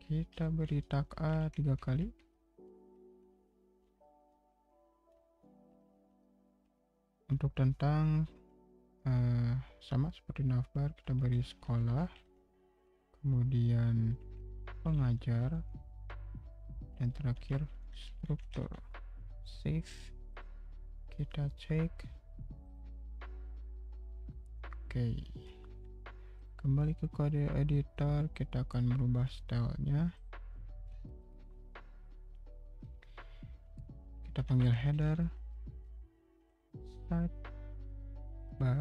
Kita beri tag A 3 kali. Untuk tentang sama seperti navbar, kita beri sekolah, kemudian pengajar, dan terakhir struktur. Save, kita cek. Oke, kembali ke kode editor, kita akan merubah stylenya. Kita panggil header sidebar,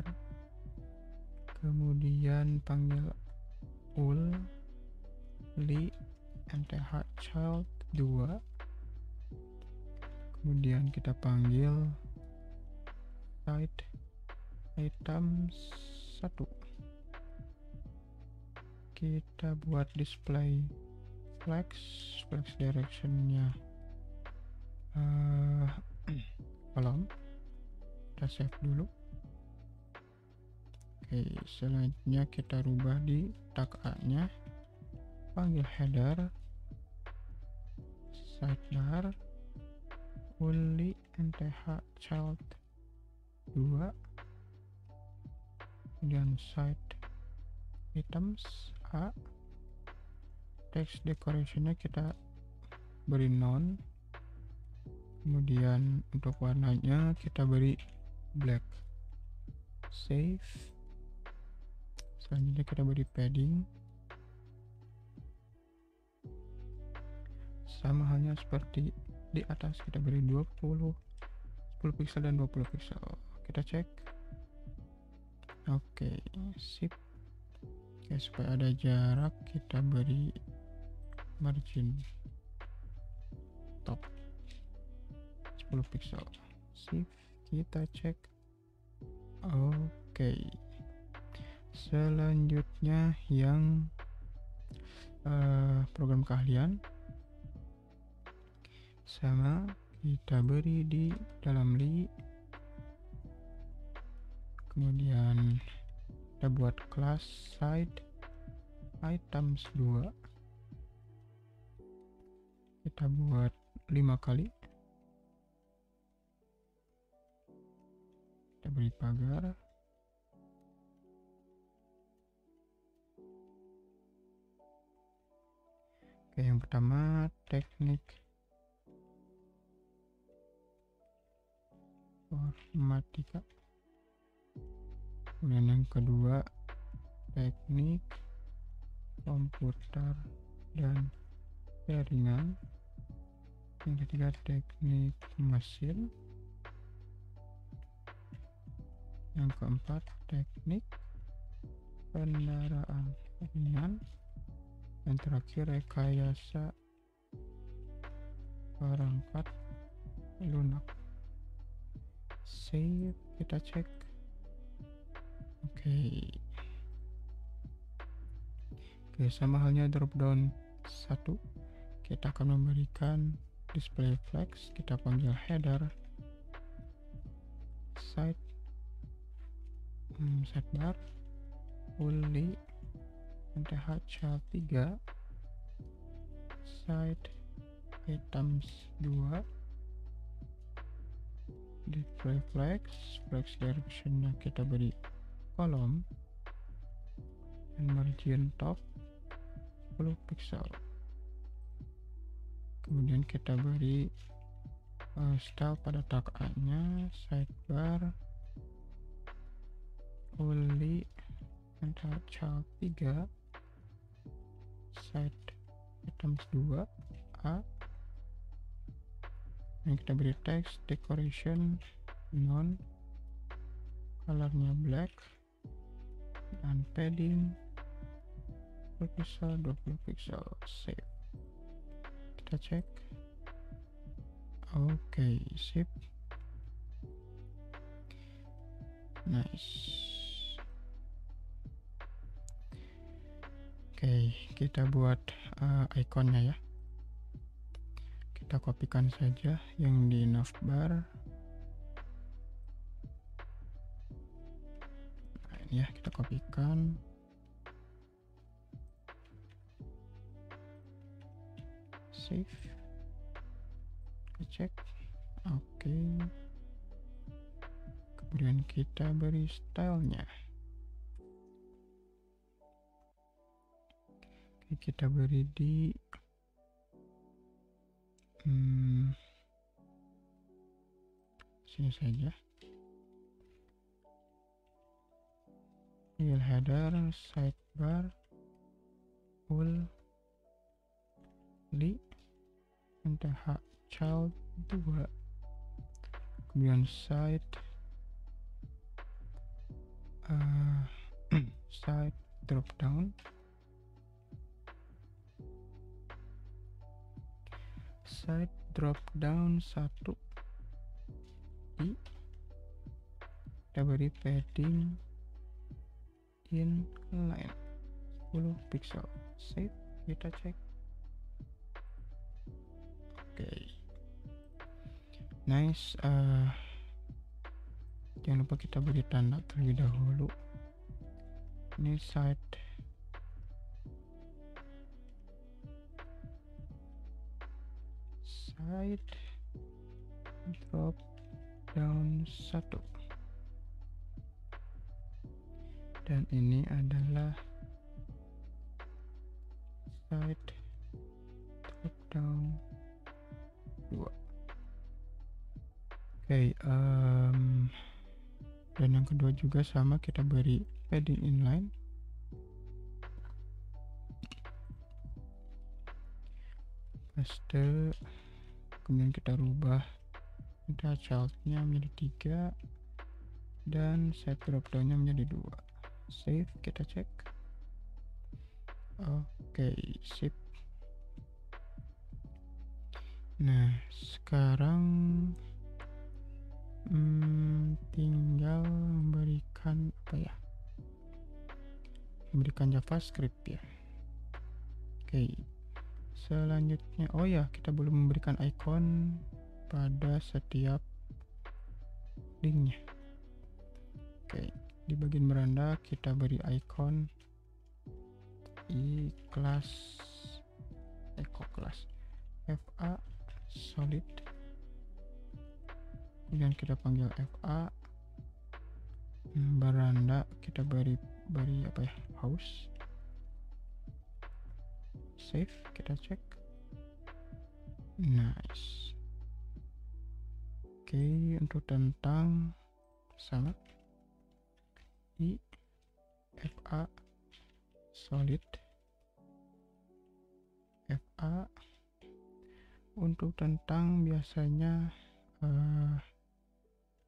kemudian panggil ul li nth child 2, kemudian kita panggil side item 1. Kita buat display flex directionnya kolom. Kita save dulu. Oke, selanjutnya kita rubah di tag A nya, panggil header sidebar uli nth child 2, kemudian side items A, text decorationnya kita beri none, kemudian untuk warnanya kita beri black. Save, selanjutnya kita beri padding sama halnya seperti di atas, kita beri 10 pixel dan 20 pixel. Kita cek. Oke, sip. Oke, supaya ada jarak kita beri margin top 10 pixel. Sip, kita cek. Oke. Selanjutnya yang program keahlian sama kita beri di dalam li, kemudian kita buat class side items 2, kita buat 5 kali, kita beri pagar. Oke, yang pertama teknik informatika, kemudian yang kedua teknik komputer dan jaringan, yang ketiga teknik mesin, yang keempat teknik kendaraan ringan, dan terakhir rekayasa perangkat lunak. Save, kita cek. Oke, sama halnya dropdown 1, kita akan memberikan display flags, kita panggil header sidebar fully nth3 side items 2 display flags directionnya kita beri kolom dan margin top 10 pixel. Kemudian kita beri style pada tag A nya sidebar fully nth3 side items 2 A, yang kita beri text decoration non, colornya black, dan padding 20 pixel. Save, kita cek. Oke, sip, nice. Oke, kita buat ikonnya ya. Kita kopikan saja yang di navbar. Nah, ini ya, kita kopikan. Save, kita cek. Oke, kemudian kita beri stylenya. Kita beri di sini saja. File header sidebar full li nth child 2, kemudian side side drop down side drop down 1 I, kita beri padding inline 10 pixel. Save, kita cek. Oke, nice. Jangan lupa kita beri tanda terlebih dahulu. Ini side drop down 1, dan ini adalah side drop down 2. Oke, dan yang kedua juga sama, kita beri padding inline, paste, kemudian kita rubah data childnya menjadi 3 dan set drop downnya menjadi 2. Save, kita cek. Oke, sip. Nah, sekarang tinggal memberikan apa ya? Memberikan JavaScript ya. Oke. Selanjutnya, oh ya, kita belum memberikan icon pada setiap linknya. Oke, di bagian beranda kita beri icon kelas echo class fa solid, kemudian kita panggil fa beranda, kita beri apa ya, house, save, kita cek, nice. Oke, untuk tentang sama fa solid fa. Untuk tentang biasanya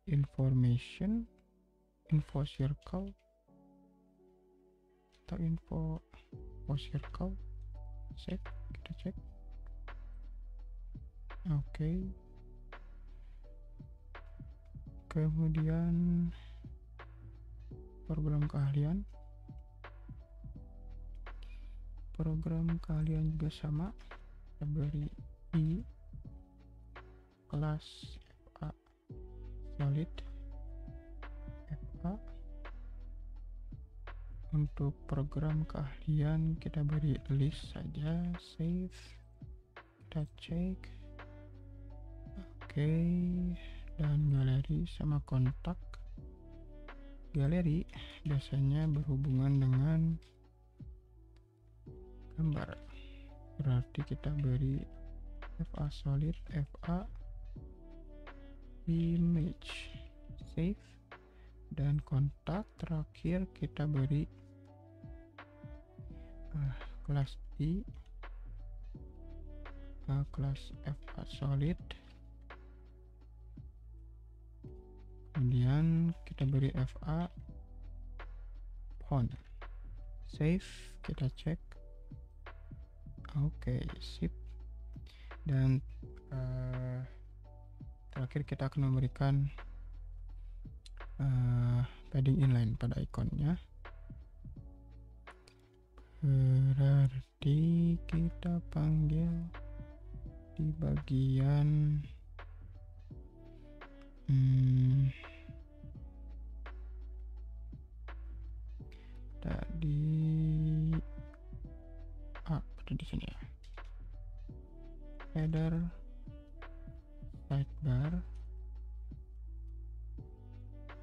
information, info circle atau info circle, save, kita cek. Oke. Kemudian program keahlian juga sama, kita beri kelas fa solid fa. Untuk program keahlian kita beri list saja, save, kita cek. Oke, dan galeri sama kontak. Galeri biasanya berhubungan dengan gambar, berarti kita beri fa solid fa image, save. Dan kontak terakhir kita beri kelas kelas fa solid, kemudian kita beri fa font, save, kita cek. Oke, sip. Dan terakhir kita akan memberikan padding inline pada ikonnya, berarti kita panggil di bagian di sini ya, header, sidebar,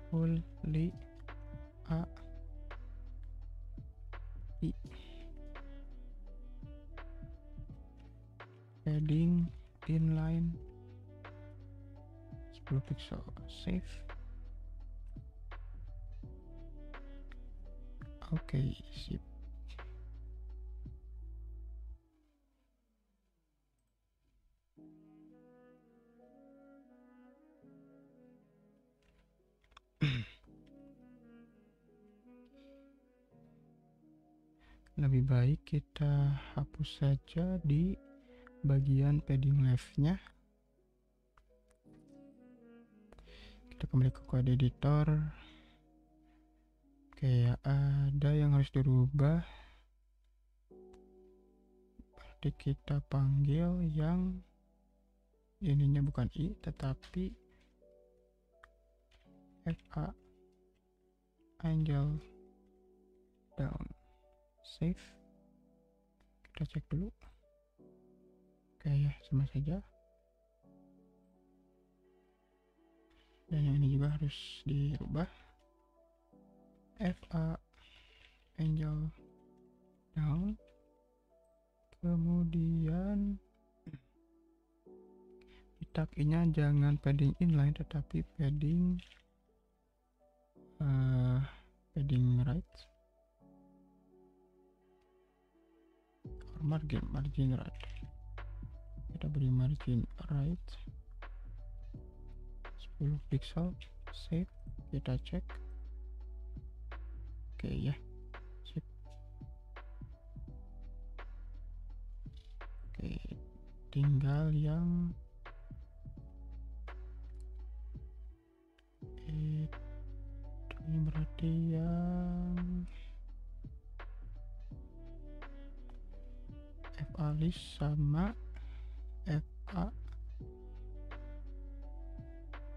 fully padding inline 10 pixel, save. Oke, sip. Lebih baik kita hapus saja di bagian padding left-nya. Kita kembali ke code editor. Oke, ada yang harus dirubah, berarti kita panggil yang ininya bukan i tetapi fa angel down, save, kita cek dulu. Oke ya, sama saja. Dan yang ini juga harus dirubah, fa angel down, kemudian di tag nya jangan padding inline tetapi padding right or margin right. Kita beri margin right 10 pixel, save, kita cek. Oke ya, sip. Oke, tinggal yang fa list sama fa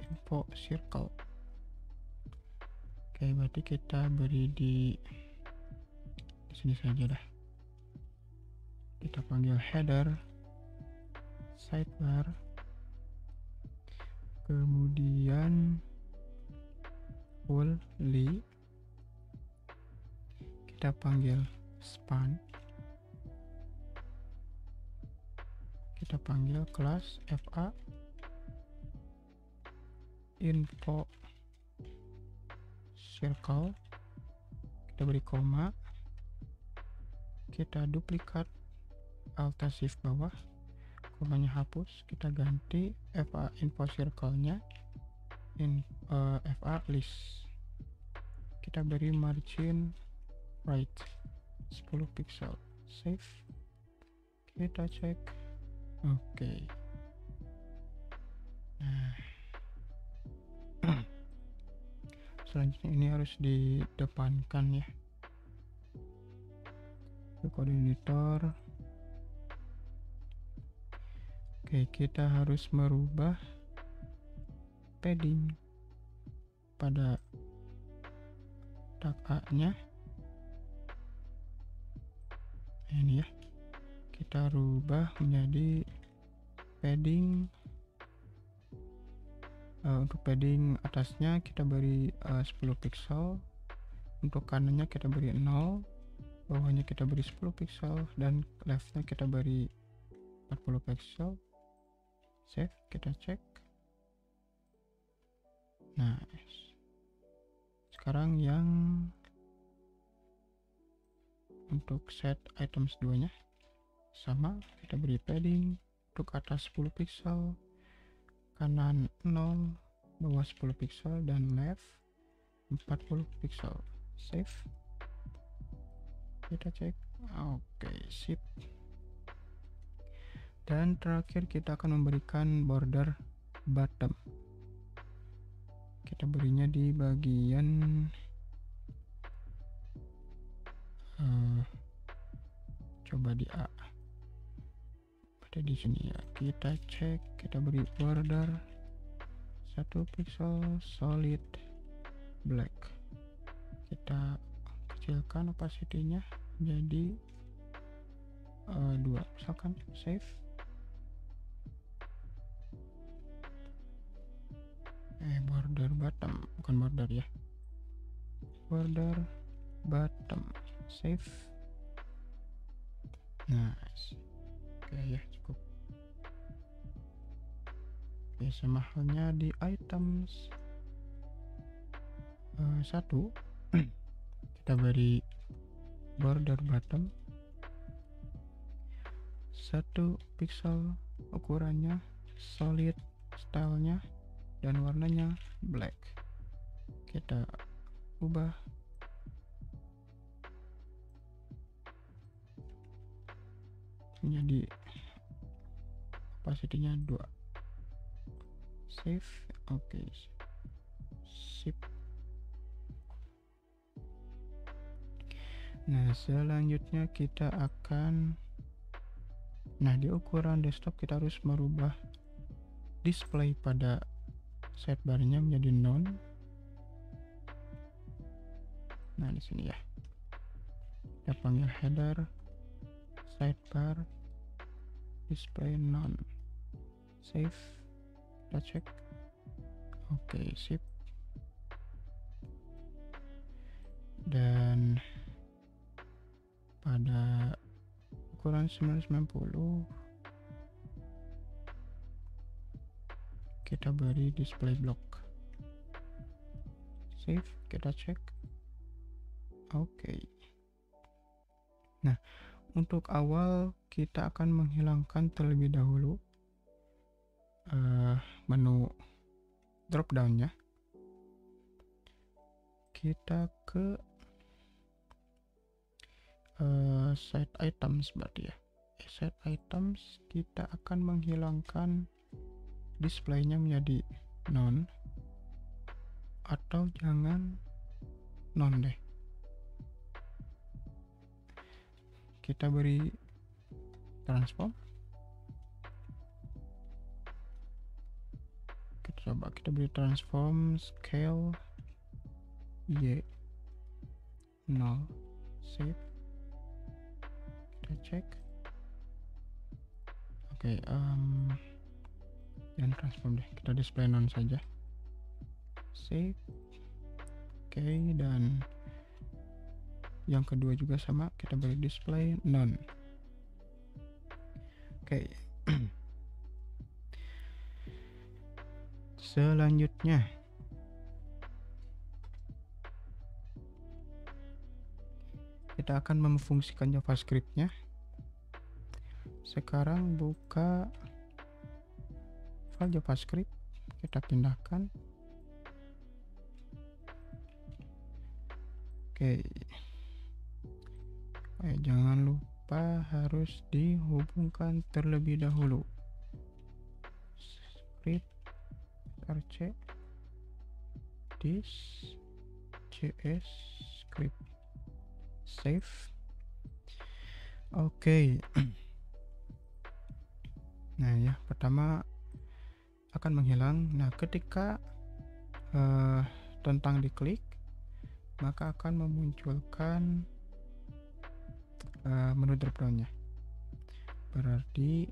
info circle. Oke, berarti kita beri di sini saja dah. Kita panggil header, sidebar, kemudian fully, kita panggil span, kita panggil kelas fa info circle, kita beri koma, kita duplikat alt shift bawah, komanya hapus, kita ganti fa info circle-nya fa list, kita beri margin right 10 pixel, save, kita cek. Oke. Nah, selanjutnya ini harus didepankan ya ke kode editor. Oke, kita harus merubah padding pada tag A nya ini ya, kita rubah menjadi padding. Untuk padding atasnya kita beri 10 pixel, untuk kanannya kita beri 0, bawahnya kita beri 10 pixel, dan leftnya kita beri 40 pixel. Save, kita cek. Nah, sekarang yang untuk set items 2 nya sama, kita beri padding untuk atas 10 pixel, kanan 0, bawah 10 pixel, dan left 40 pixel. Save, kita cek. Oke, sip. Dan terakhir kita akan memberikan border bottom, kita berinya di bagian coba di A, ada di sini ya, kita cek, kita beri border 1 pixel solid black, kita kecilkan opacity-nya jadi 2 misalkan. Save. Border bottom, bukan border ya, border bottom. Save. Nice. Oke ya, cukup. Oke, sama halnya di items 1 kita beri border bottom 1 pixel, ukurannya solid, stylenya dan warnanya black. Kita ubah menjadi opacity-nya 2. Save. Oke, sip. Nah, selanjutnya kita akan, di ukuran desktop kita harus merubah display pada sidebar-nya menjadi none. Nah, di sini ya, kita panggil header, sidebar, display none. Save, kita cek. Oke, sip. Dan pada ukuran 990 kita beri display block. Save, kita cek. Oke. Nah, untuk awal kita akan menghilangkan terlebih dahulu menu drop down-nya. Kita ke set items berarti ya. Set items, kita akan menghilangkan display-nya menjadi none, atau jangan none deh. Kita beri transform. Kita beri transform scale Y 0, save, kita cek. Oke, jangan transform deh, kita display none saja, save. Oke, dan yang kedua juga sama, kita beri display none. Oke. Selanjutnya kita akan memfungsikan JavaScript-nya. Sekarang buka file JavaScript, kita pindahkan. Oke. Jangan lupa harus dihubungkan terlebih dahulu. Script rc this js script, save. Oke. Nah ya, pertama akan menghilang. Nah ketika tentang diklik, maka akan memunculkan menu dropdownnya. Berarti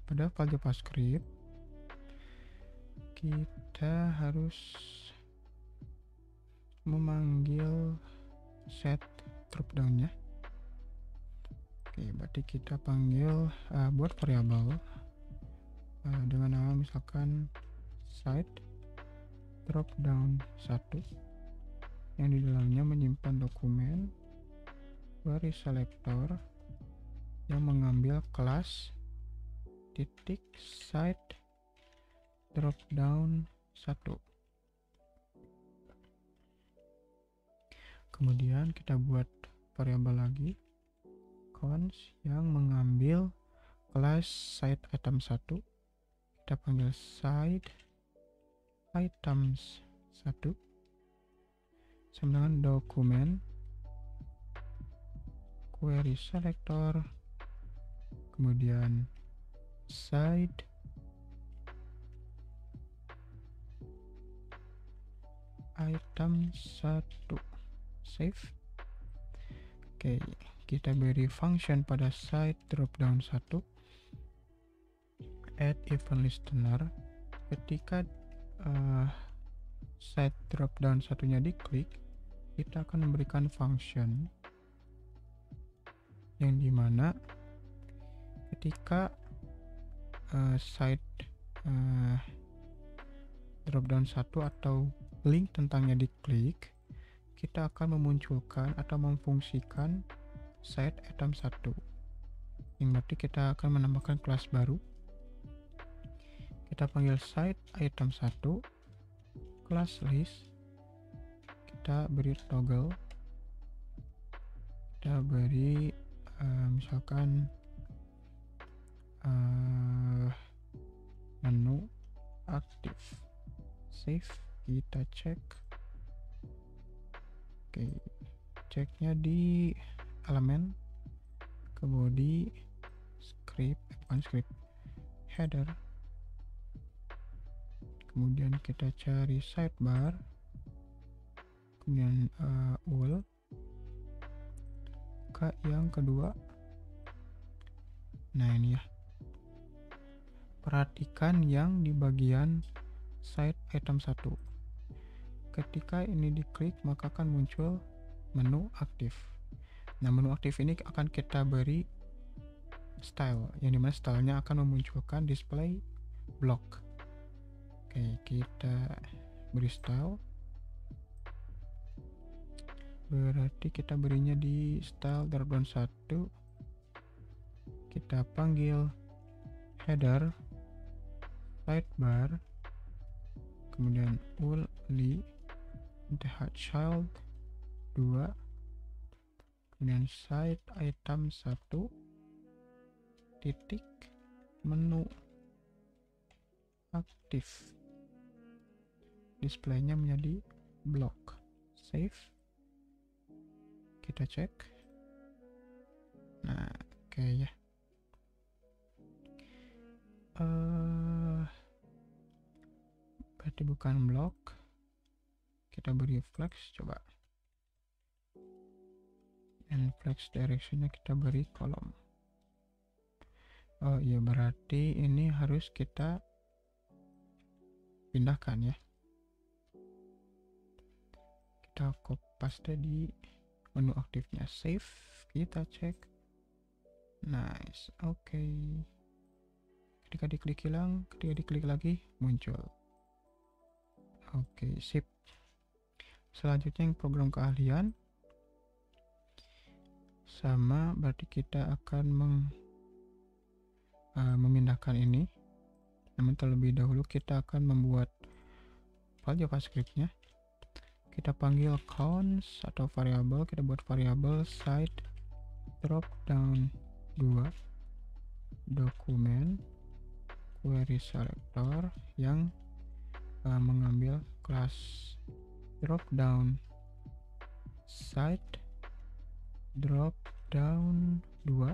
pada file JavaScript kita harus memanggil set dropdownnya. Oke, berarti kita panggil buat variabel dengan nama misalkan site dropdown 1 yang di dalamnya menyimpan dokumen query selector yang mengambil kelas titik site dropdown 1. Kemudian kita buat variabel lagi const yang mengambil kelas site item 1. Kita panggil site items 1 sama dengan dokumen query selector, kemudian site item 1, save. Oke, kita beri function pada site dropdown 1 add event listener. Ketika site dropdown satunya diklik, kita akan memberikan function yang dimana ketika site dropdown 1 atau link tentangnya diklik, kita akan memunculkan atau memfungsikan site item 1, yang berarti kita akan menambahkan kelas baru. Kita panggil site item 1 class list, kita beri toggle, kita beri misalkan menu aktif, save, kita cek. Oke, ceknya di elemen ke body script header, kemudian kita cari sidebar, kemudian UL, buka yang kedua. Nah ini ya, perhatikan yang di bagian site item 1. Ketika ini diklik maka akan muncul menu aktif. Nah menu aktif ini akan kita beri style, yang dimana stylenya akan memunculkan display block. Oke, kita beri style, berarti kita berinya di style dropdown 1. Kita panggil header sidebar, kemudian uli child 2, kemudian site item 1 titik menu aktif, displaynya menjadi block, save, kita cek. Nah, oke ya. Berarti bukan blok. Kita beri flex coba. And flex directionnya kita beri kolom. Oh iya, berarti ini harus kita pindahkan ya. Kita copy paste di menu aktifnya, save, kita cek. Nice, oke. Ketika diklik hilang, ketika diklik lagi muncul. Oke, sip. Selanjutnya yang program keahlian. Sama, berarti kita akan memindahkan ini. Namun terlebih dahulu kita akan membuat file JavaScript-nya. Kita panggil counts atau variabel, kita buat variabel site drop down 2 dokumen query selector yang mengambil kelas drop down site drop down 2.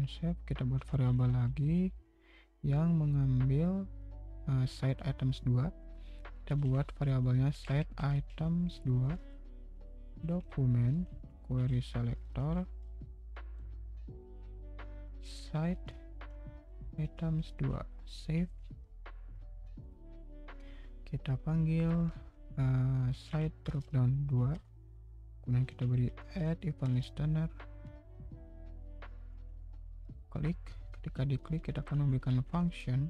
Save, kita buat variabel lagi yang mengambil site items 2. Kita buat variabelnya set items 2 dokumen query selector site items 2. Save, kita panggil site dropdown 2, kemudian kita beri add event listener, klik. Ketika diklik kita akan memberikan function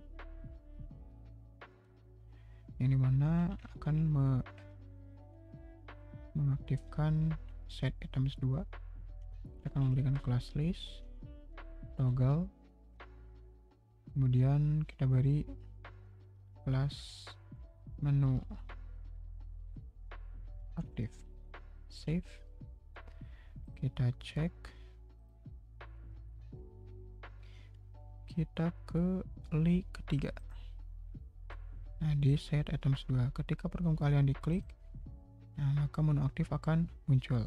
yang dimana akan mengaktifkan set items 2. Kita akan memberikan class list toggle, kemudian kita beri kelas menu aktif. Save, kita cek, kita ke li ketiga. Nah, di set items 2, ketika program kalian diklik, nah maka menu aktif akan muncul.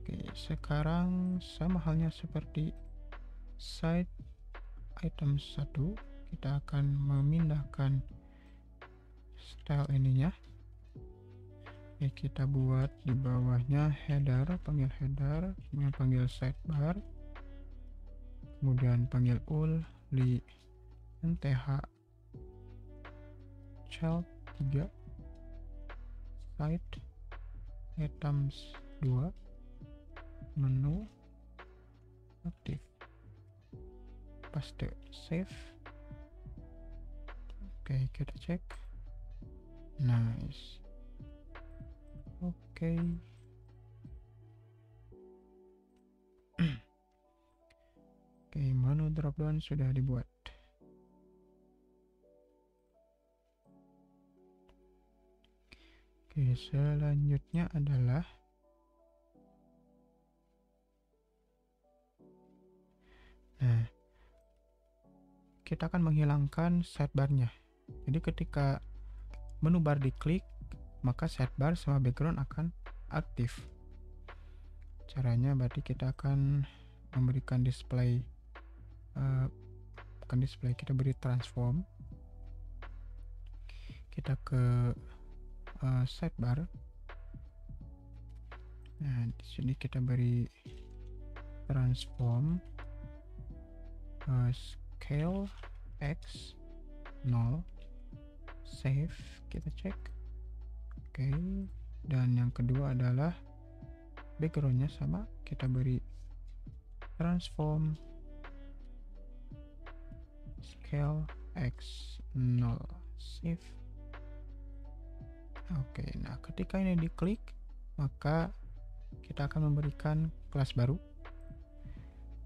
Oke, sekarang sama halnya seperti site items 1, kita akan memindahkan style ininya. Oke, kita buat di bawahnya header, panggil header, kemudian panggil sidebar, kemudian panggil ul li nth child 3 site items 2 menu aktif, paste, save. Oke, kita cek. Nice. Oke. Oke, menu dropdown sudah dibuat. Oke, selanjutnya adalah kita akan menghilangkan sidebar-nya. Jadi ketika menu bar diklik, maka sidebar sama background akan aktif. Caranya berarti kita akan memberikan display, bukan display, kita beri transform. Kita ke sidebar. Nah, di sini kita beri transform scale x 0. Save, kita cek. Oke, dan yang kedua adalah backgroundnya sama, kita beri transform scale x 0. Save. Oke, nah ketika ini diklik, maka kita akan memberikan kelas baru.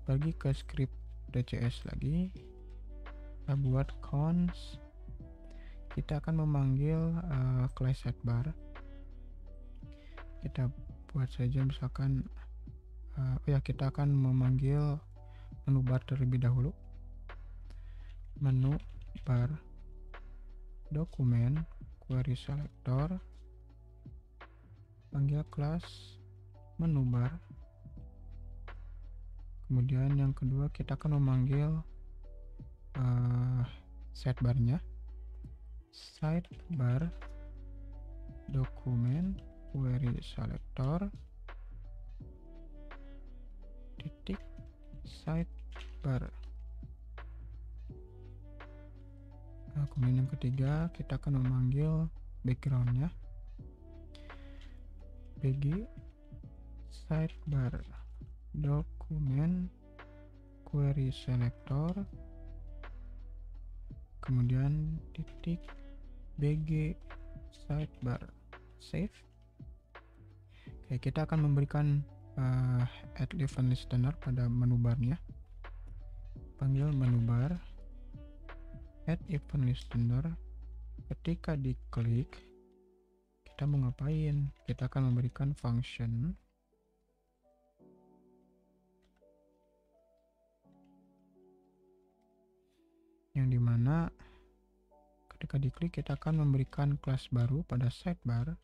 Pergi ke script.js lagi, kita buat cons, kita akan memanggil class sidebar. Kita buat saja misalkan kita akan memanggil menu bar terlebih dahulu. Menu bar dokumen query selector, panggil kelas menu bar, Kemudian yang kedua kita akan memanggil sidebarnya, sidebar dokumen query selector titik sidebar. Kemudian yang ketiga kita akan memanggil backgroundnya, bg sidebar dokumen query selector, kemudian titik bg sidebar save. Oke, kita akan memberikan add event listener pada menu barnya, panggil menu bar add event listener. Ketika diklik, kita mau ngapain? Kita akan memberikan function yang dimana ketika diklik kita akan memberikan kelas baru pada sidebar,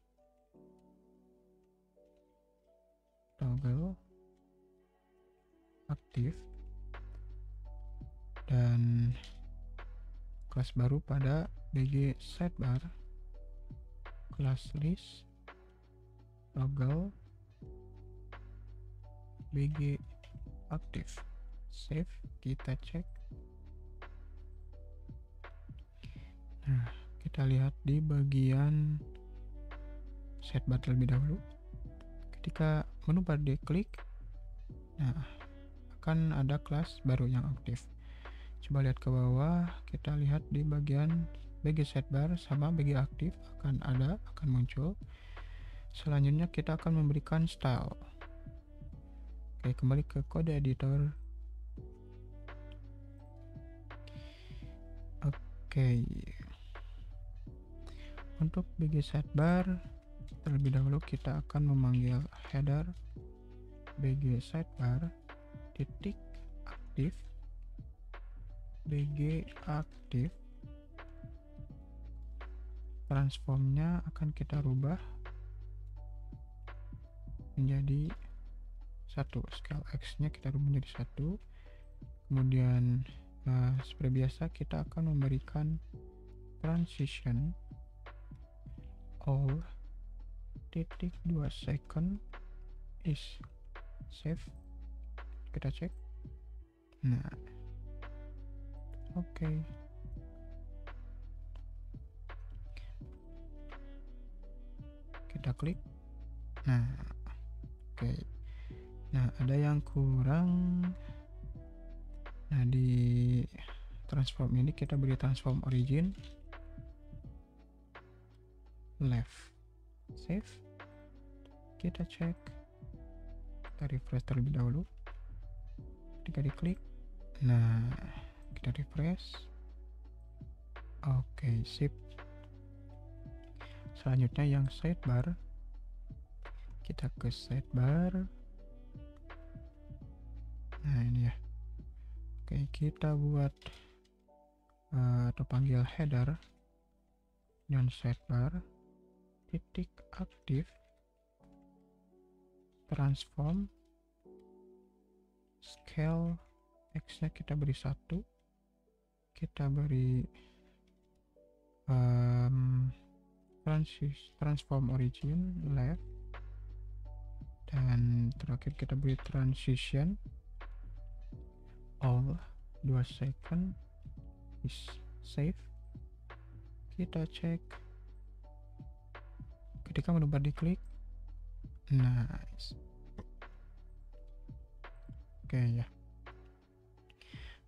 toggle aktif, dan kelas baru pada bg sidebar, kelas list toggle bg aktif. Save, kita cek. Nah, kita lihat di bagian sidebar terlebih dahulu. Ketika menu bar diklik, nah akan ada kelas baru yang aktif. Coba lihat ke bawah, kita lihat di bagian bg sidebar sama bg aktif akan muncul. Selanjutnya kita akan memberikan style. Oke, kembali ke kode editor. Oke, untuk bg sidebar terlebih dahulu kita akan memanggil header bg sidebar titik aktif bg aktif. Transformnya akan kita rubah menjadi 1, scale X nya kita rubah menjadi 1. Kemudian seperti biasa kita akan memberikan transition all titik 2 second is save. Kita cek. Nah, oke. Kita klik. Nah, oke. Nah, ada yang kurang. Nah, di transform ini kita beri transform origin left. Save. Kita cek. Kita refresh terlebih dahulu. Ketika diklik, nah kita refresh. Oke, sip. Selanjutnya yang sidebar, kita ke sidebar. Nah, ini ya. Oke, kita buat atau panggil header non sidebar titik aktif transform scale X nya kita beri 1, kita beri transform origin left, dan terakhir kita beri transition all 2 second is save. Kita cek. Ketika menu bar diklik, nice. Oke ya.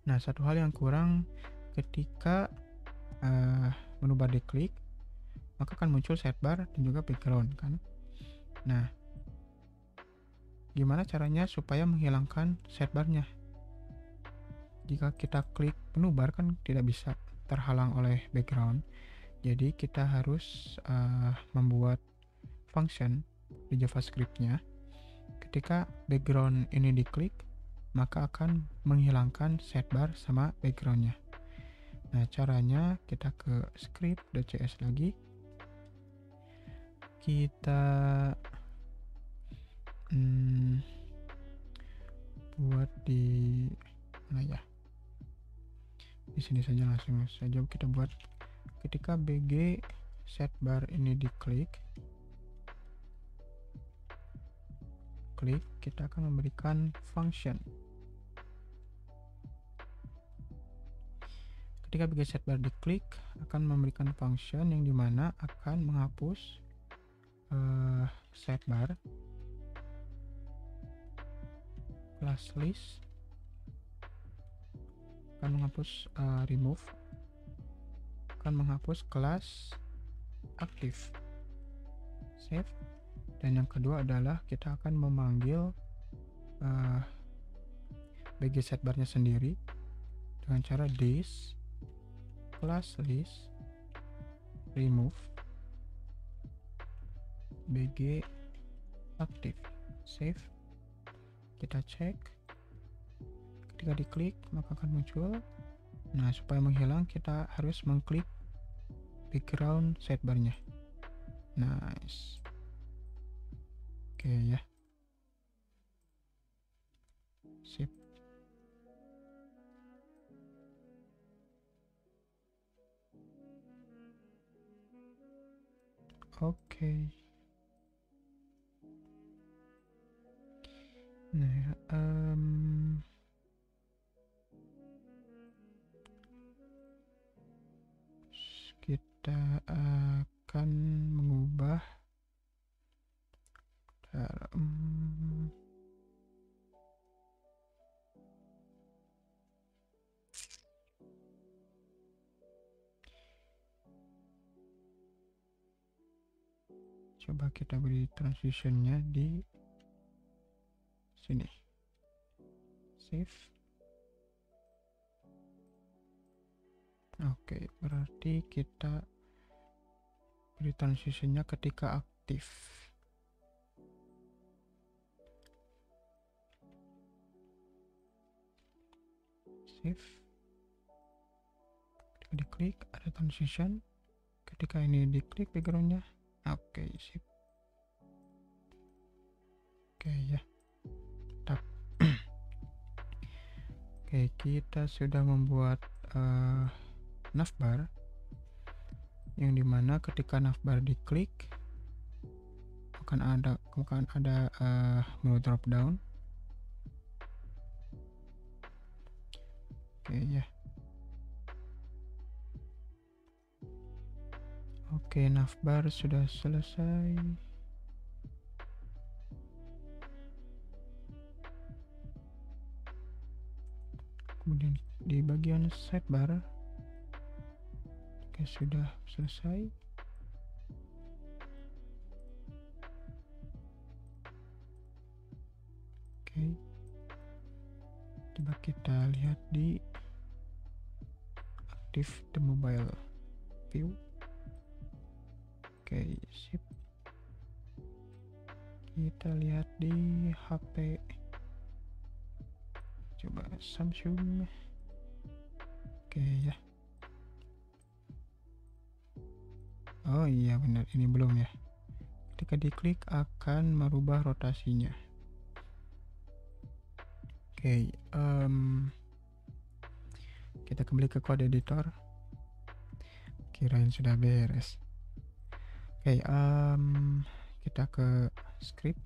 Nah, satu hal yang kurang ketika menu bar diklik, maka akan muncul sidebar dan juga background kan. Nah, gimana caranya supaya menghilangkan sidebarnya? Jika kita klik menu bar kan tidak bisa terhalang oleh background. Jadi kita harus membuat function di JavaScript-nya. Ketika background ini diklik, maka akan menghilangkan sidebar sama background-nya. Nah, caranya kita ke script.cs lagi. Kita buat di Di sini saja, langsung saja kita buat. Ketika bg setbar ini diklik, kita akan memberikan function. Ketika bg setbar diklik, akan memberikan function yang dimana akan menghapus setbar, class list, akan menghapus remove, akan menghapus kelas aktif, save. Dan yang kedua adalah kita akan memanggil bg setbarnya sendiri dengan cara this class list remove bg aktif, save. Kita cek, ketika diklik maka akan muncul. Nah, supaya menghilang kita harus mengklik background setbarnya. Nice. Oke ya, sip. Oke. Nah, kita akan mengubah coba kita beri transitionnya di sini, save. Oke, berarti kita beri transitionnya ketika aktif. Save. Ketika diklik ada transition. Ketika ini diklik backgroundnya, oke, sip. Oke ya, tap. Oke, kita sudah membuat navbar yang dimana ketika navbar diklik akan ada menu drop down. Oke ya. Oke, navbar sudah selesai. Kemudian di bagian sidebar, oke, sudah selesai. Oke, coba kita lihat di active the mobile view. Oke, sip. Kita lihat di HP, coba Samsung. Oke ya. Oh iya benar, ini belum ya. Ketika diklik akan merubah rotasinya. Oke, kita kembali ke kode editor. Kirain sudah beres. Oke, kita ke script.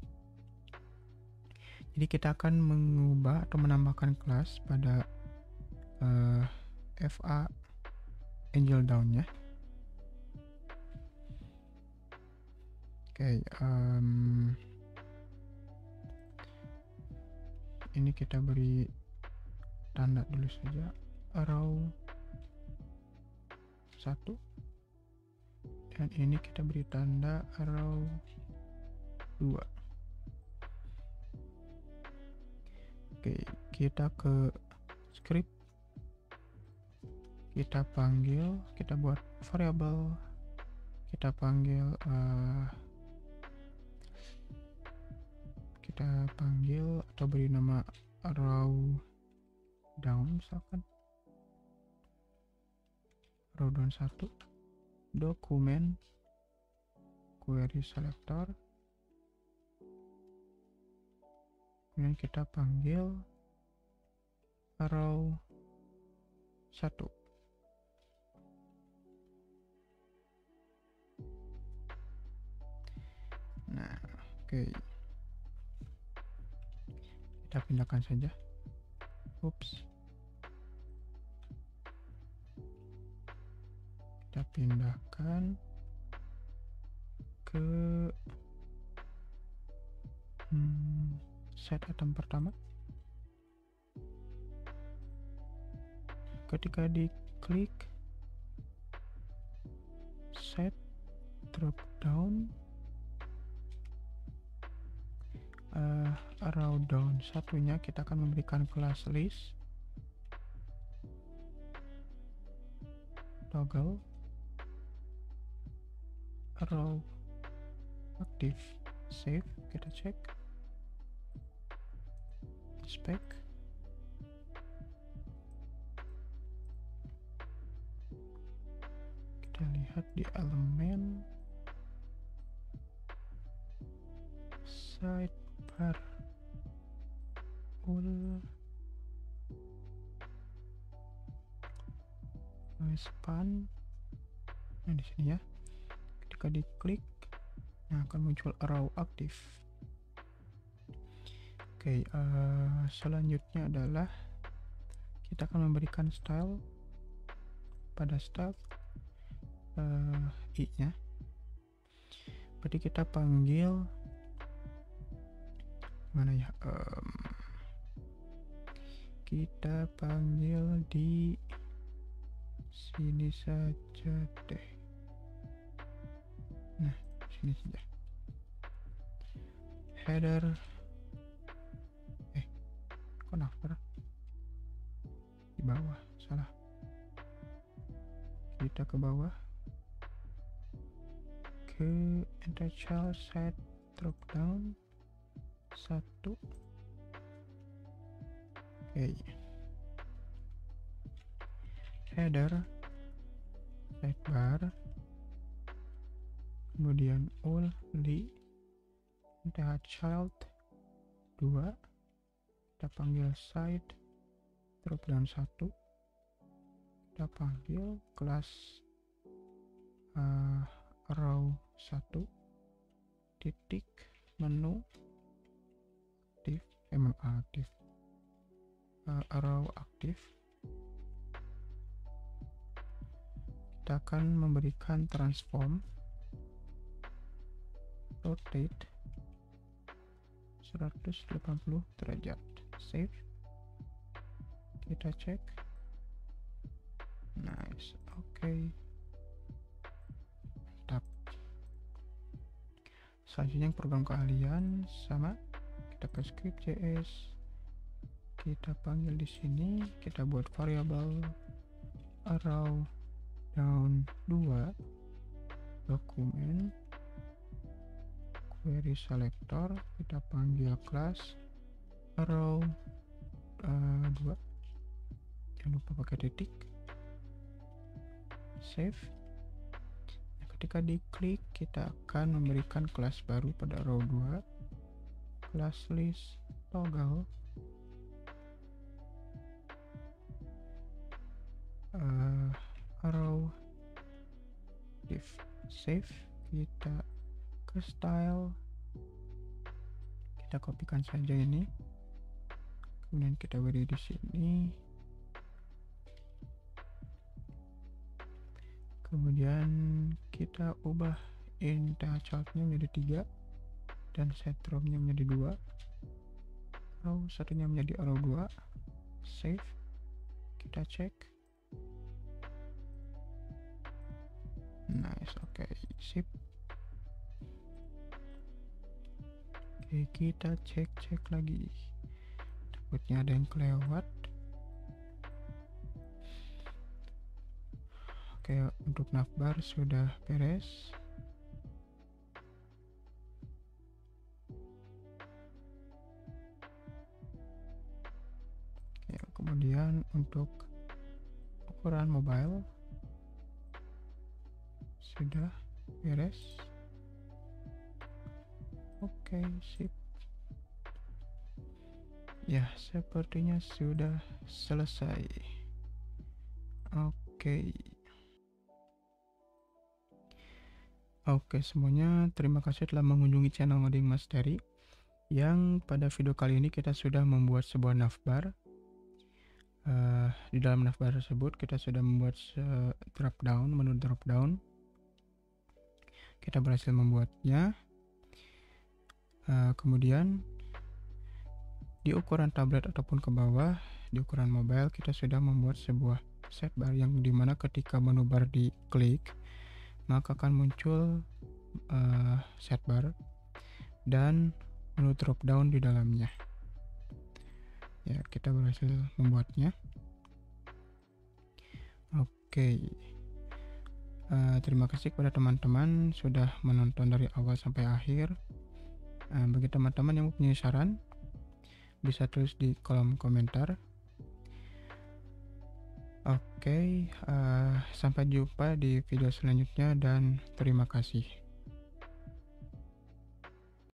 Jadi kita akan mengubah atau menambahkan kelas pada FA angel down-nya. Oke, ini kita beri tanda dulu saja, arrow 1, dan ini kita beri tanda arrow 2. Oke, kita ke script, kita panggil, kita buat variabel, kita panggil atau beri nama arrow down, misalkan arrow down 1, dokumen query selector, kemudian kita panggil arrow 1. Oke, kita pindahkan saja. Ups, kita pindahkan ke set item pertama. Ketika diklik set drop down arrow down satunya, kita akan memberikan kelas list toggle arrow aktif. Save, kita cek spec. Kita lihat di elemen sidebar span. Nah, di sini ya. Ketika diklik, nah akan muncul arrow aktif. Oke, selanjutnya adalah kita akan memberikan style. Pada style i nya, berarti kita panggil mana ya, kita panggil di sini saja deh. Nah, sini saja. Header, kok navbar di bawah, salah. Kita ke bawah, ke enter child set drop down 1. Oke, header sidebar, kemudian only enter child 2, kita panggil side drop down 1, kita panggil kelas row 1 titik menu aktif, arrow aktif. Kita akan memberikan transform rotate 180 derajat. Save, kita cek. Nice, oke. Mantap. Selanjutnya program keahlian sama, kita ke script.js, kita panggil di sini, kita buat variabel arrow down 2 dokumen query selector, kita panggil kelas arrow 2, jangan lupa pakai titik. Save. Nah, ketika diklik, kita akan memberikan kelas baru pada arrow 2, kelas list toggle arrow div. Save, kita ke style, kita kopikan saja ini, kemudian kita beri di sini, kemudian kita ubah intel childnya menjadi 3 dan set drop-nya menjadi 2, arrow satunya menjadi arrow 2. Save, kita cek. Nice, oke, sip. Oke, kita cek lagi, takutnya ada yang kelewat. Oke, untuk navbar sudah beres. Oke, kemudian untuk ukuran mobile sudah beres. Oke, sip. Ya, sepertinya sudah selesai. Oke. Oke semuanya, terima kasih telah mengunjungi channel Ngoding Mastery, yang pada video kali ini kita sudah membuat sebuah navbar. Di dalam navbar tersebut kita sudah membuat menu drop down. Kita berhasil membuatnya. Kemudian di ukuran tablet ataupun ke bawah, di ukuran mobile kita sudah membuat sebuah sidebar yang dimana ketika menu bar diklik maka akan muncul sidebar dan menu drop down di dalamnya. Ya, kita berhasil membuatnya. Oke. Terima kasih kepada teman-teman sudah menonton dari awal sampai akhir. Bagi teman-teman yang mempunyai saran, bisa tulis di kolom komentar. Oke, sampai jumpa di video selanjutnya dan terima kasih.